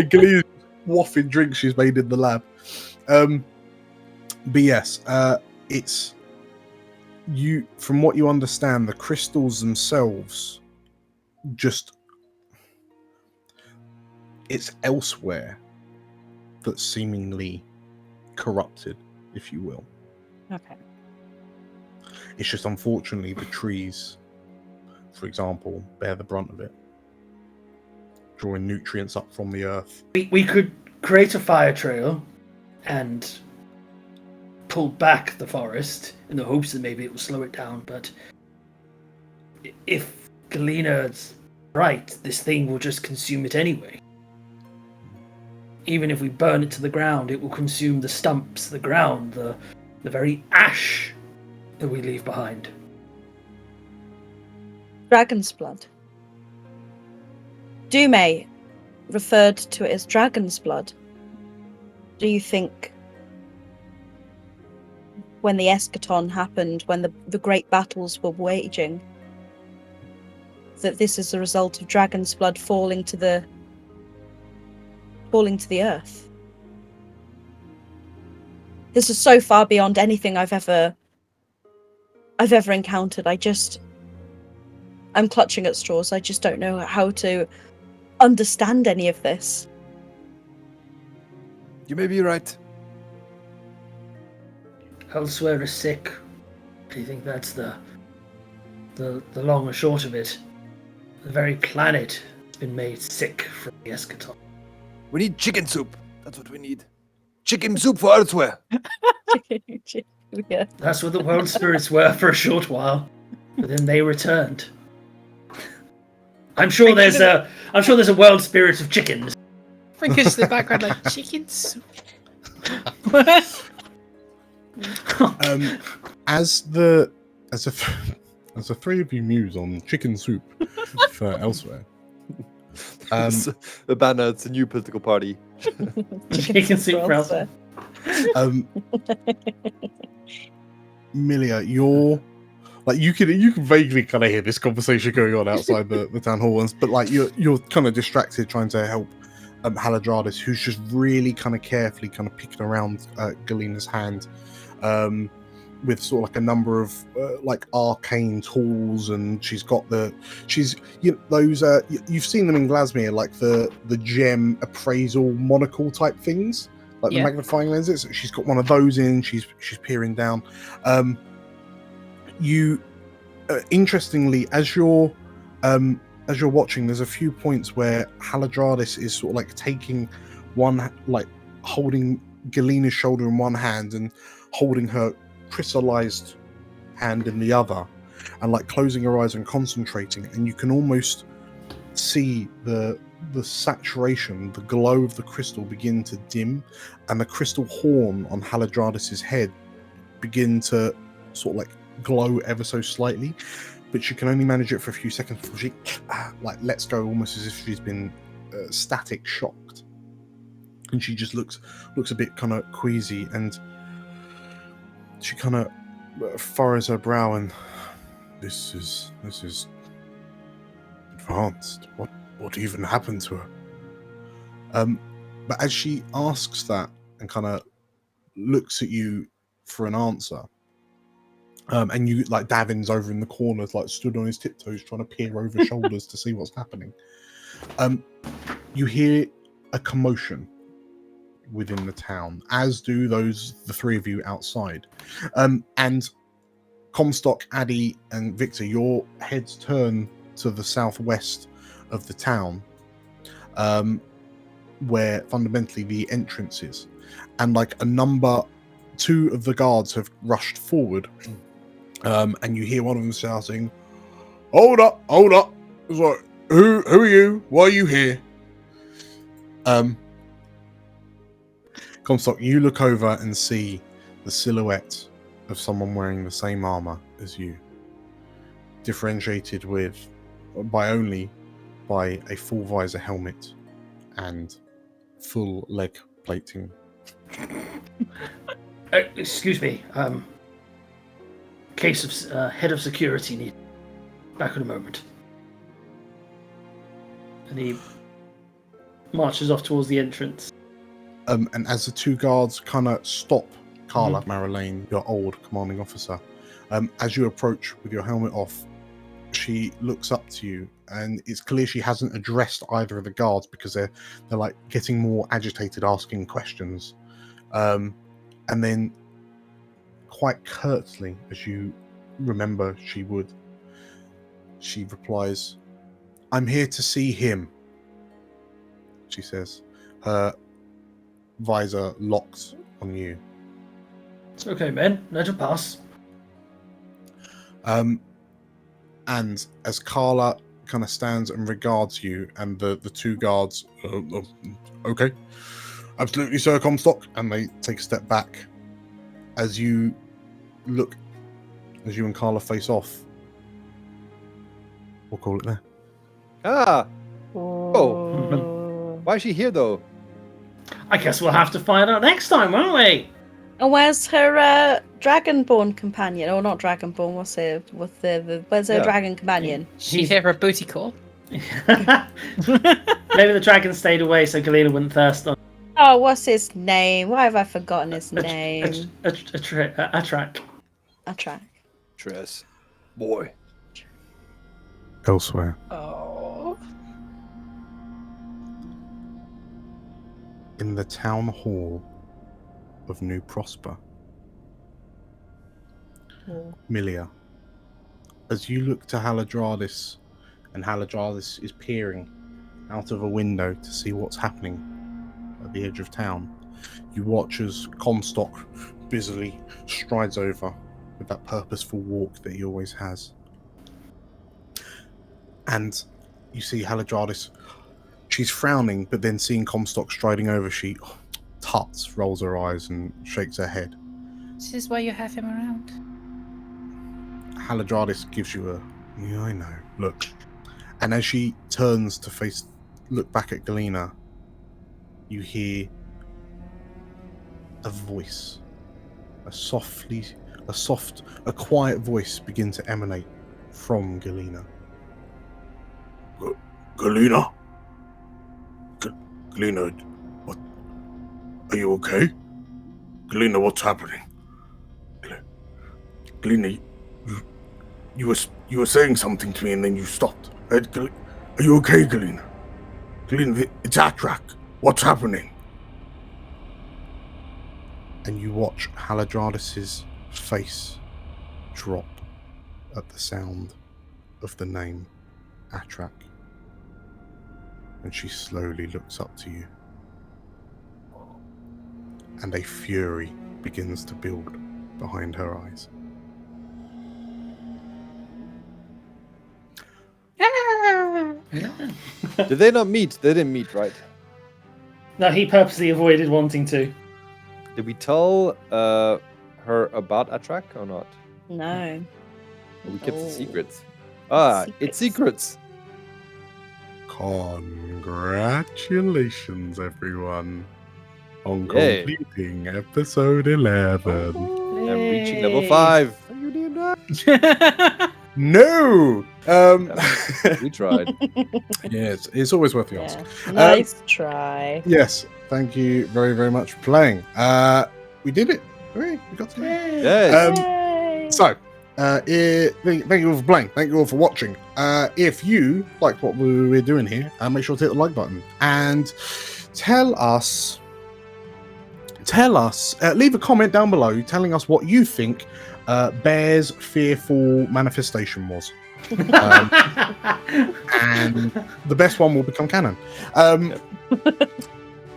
Galena's waffing drinks she's made in the lab. But yes, it's you. From what you understand, the crystals themselves it's Elsewhere that's seemingly corrupted, if you will. Okay. It's just unfortunately the trees for example, bear the brunt of it, drawing nutrients up from the earth. We could create a fire trail and pull back the forest in the hopes that maybe it will slow it down, but if Galina's right, this thing will just consume it anyway. Even if we burn it to the ground, it will consume the stumps, the ground, the very ash that we leave behind. Dragon's blood. Dume referred to it as dragon's blood. Do you think when the eschaton happened, when the great battles were waging, that this is a result of dragon's blood falling to the earth? This is so far beyond anything I've ever encountered. I'm clutching at straws. I just don't know how to understand any of this. You may be right. Elsewhere is sick. Do you think that's the long and short of it? The very planet has been made sick from the eschaton. We need chicken soup. That's what we need. Chicken soup for elsewhere. Yeah. That's what the world spirits were for a short while, but then they returned. I'm sure there's a world spirit of chickens. Frank goes to the background like chicken soup. As the three of you muse on chicken soup for elsewhere. The banner, it's a new political party. Chicken soup for elsewhere. Millija, you're like you can vaguely kind of hear this conversation going on outside the town hall, but like you're kind of distracted trying to help Haladradis, who's just really kind of carefully kind of picking around Galina's hand, with sort of like a number of like arcane tools, and she's got those you've seen them in Glasmere, like the gem appraisal monocle type things, like the magnifying lenses. She's got one of those in. She's peering down. You interestingly, as you're watching, there's a few points where Haladradis is sort of like taking one, like holding Galina's shoulder in one hand and holding her crystallized hand in the other, and like closing her eyes and concentrating, and you can almost see the saturation, the glow of the crystal begin to dim, and the crystal horn on Haladradis's head begin to sort of like glow ever so slightly, but she can only manage it for a few seconds before she like lets go, almost as if she's been static shocked, and she just looks a bit kind of queasy, and she kind of furrows her brow, and this is advanced. What even happened to her? But as she asks that and kind of looks at you for an answer, and you like Davin's over in the corner, like stood on his tiptoes trying to peer over shoulders to see what's happening. You hear a commotion within the town, as do the three of you outside. And Comstock, Addy, and Victor, your heads turn to the southwest of the town, where fundamentally the entrance is, and like two of the guards have rushed forward, and you hear one of them shouting, hold up. It's like, who are you? Why are you here? Comstock, you look over and see the silhouette of someone wearing the same armor as you, differentiated only by a full visor helmet and full leg plating. Excuse me. Case of head of security need. Back in a moment. And he marches off towards the entrance. And as the two guards kind of stop Carla Marylane, your old commanding officer, as you approach with your helmet off, she looks up to you, and it's clear she hasn't addressed either of the guards because they're like getting more agitated, asking questions. And then quite curtly, as you remember she would, she replies, "I'm here to see him," she says, her visor locked on you. It's okay, man. Let it pass. And as Carla kind of stands and regards you, and the two guards, okay, absolutely, sir, Comstock, and they take a step back. As you and Carla face off, we'll call it there. Ah! Oh! Why is she here, though? I guess we'll have to find out next time, won't we? And where's her Dragonborn companion? Or not Dragonborn, where's her dragon companion? She's here for a booty call. Maybe the dragon stayed away so Galena wouldn't thirst on. Oh, what's his name? Why have I forgotten his name? Atrak. Atrak. Tress. Boy. Elsewhere. Oh. In the town hall of New Prosper. Millija, as you look to Haladradis, and Haladradis is peering out of a window to see what's happening at the edge of town, you watch as Comstock busily strides over with that purposeful walk that he always has. And you see Haladradis, she's frowning, but then seeing Comstock striding over, she tuts, rolls her eyes and shakes her head. This is why you have him around. Haladradis gives you a, yeah, I know, look. And as she turns to look back at Galena, you hear a voice, a quiet voice begin to emanate from Galena. Galena? Galena, what? Are you okay? Galena, what's happening? Galena, you were saying something to me and then you stopped. Are you okay, Galena? Galena, it's Atrak. What's happening? And you watch Haladradis' face drop at the sound of the name Atrak. And she slowly looks up to you. And a fury begins to build behind her eyes. Did they not meet? They didn't meet, right? No, he purposely avoided wanting to. Did we tell her about Atrak or not? No. Or we kept Oh. it secret. Ah, Secrets. it's secrets. Congratulations, everyone, on Yay. completing episode 11. I'm reaching level 5. You did not. No! We tried. Yes, it's always worth the ask. Yeah. Nice try. Yes, thank you very, very much for playing. We did it. Hooray, we got to it. Yes. Yay. So, thank you all for playing. Thank you all for watching. If you like what we're doing here, make sure to hit the like button and tell us. Leave a comment down below telling us what you think Bear's fearful manifestation was. And the best one will become canon.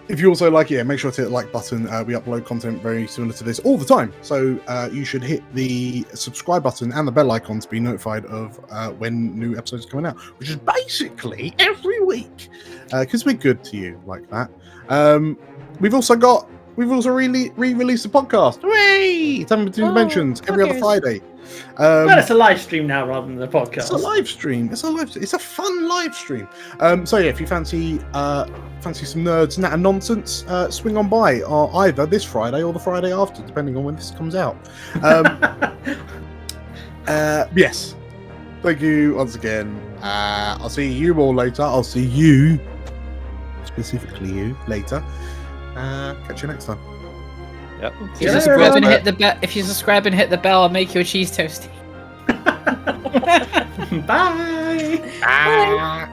If you also like it, make sure to hit the like button. We upload content very similar to this all the time, so you should hit the subscribe button and the bell icon to be notified of when new episodes are coming out, which is basically every week, because we're good to you like that. We've also re-released a podcast. Hooray! Time between dimensions every other Friday. Well, it's a live stream now rather than the podcast. It's a live stream. It's a fun live stream. So yeah, if you fancy some nerds and nonsense, swing on by either this Friday or the Friday after, depending on when this comes out. Yes. Thank you once again. I'll see you all later. I'll see you, specifically you, later. Catch you next time. Yep. If you subscribe and hit the bell, I'll make you a cheese toasty. Bye. Bye.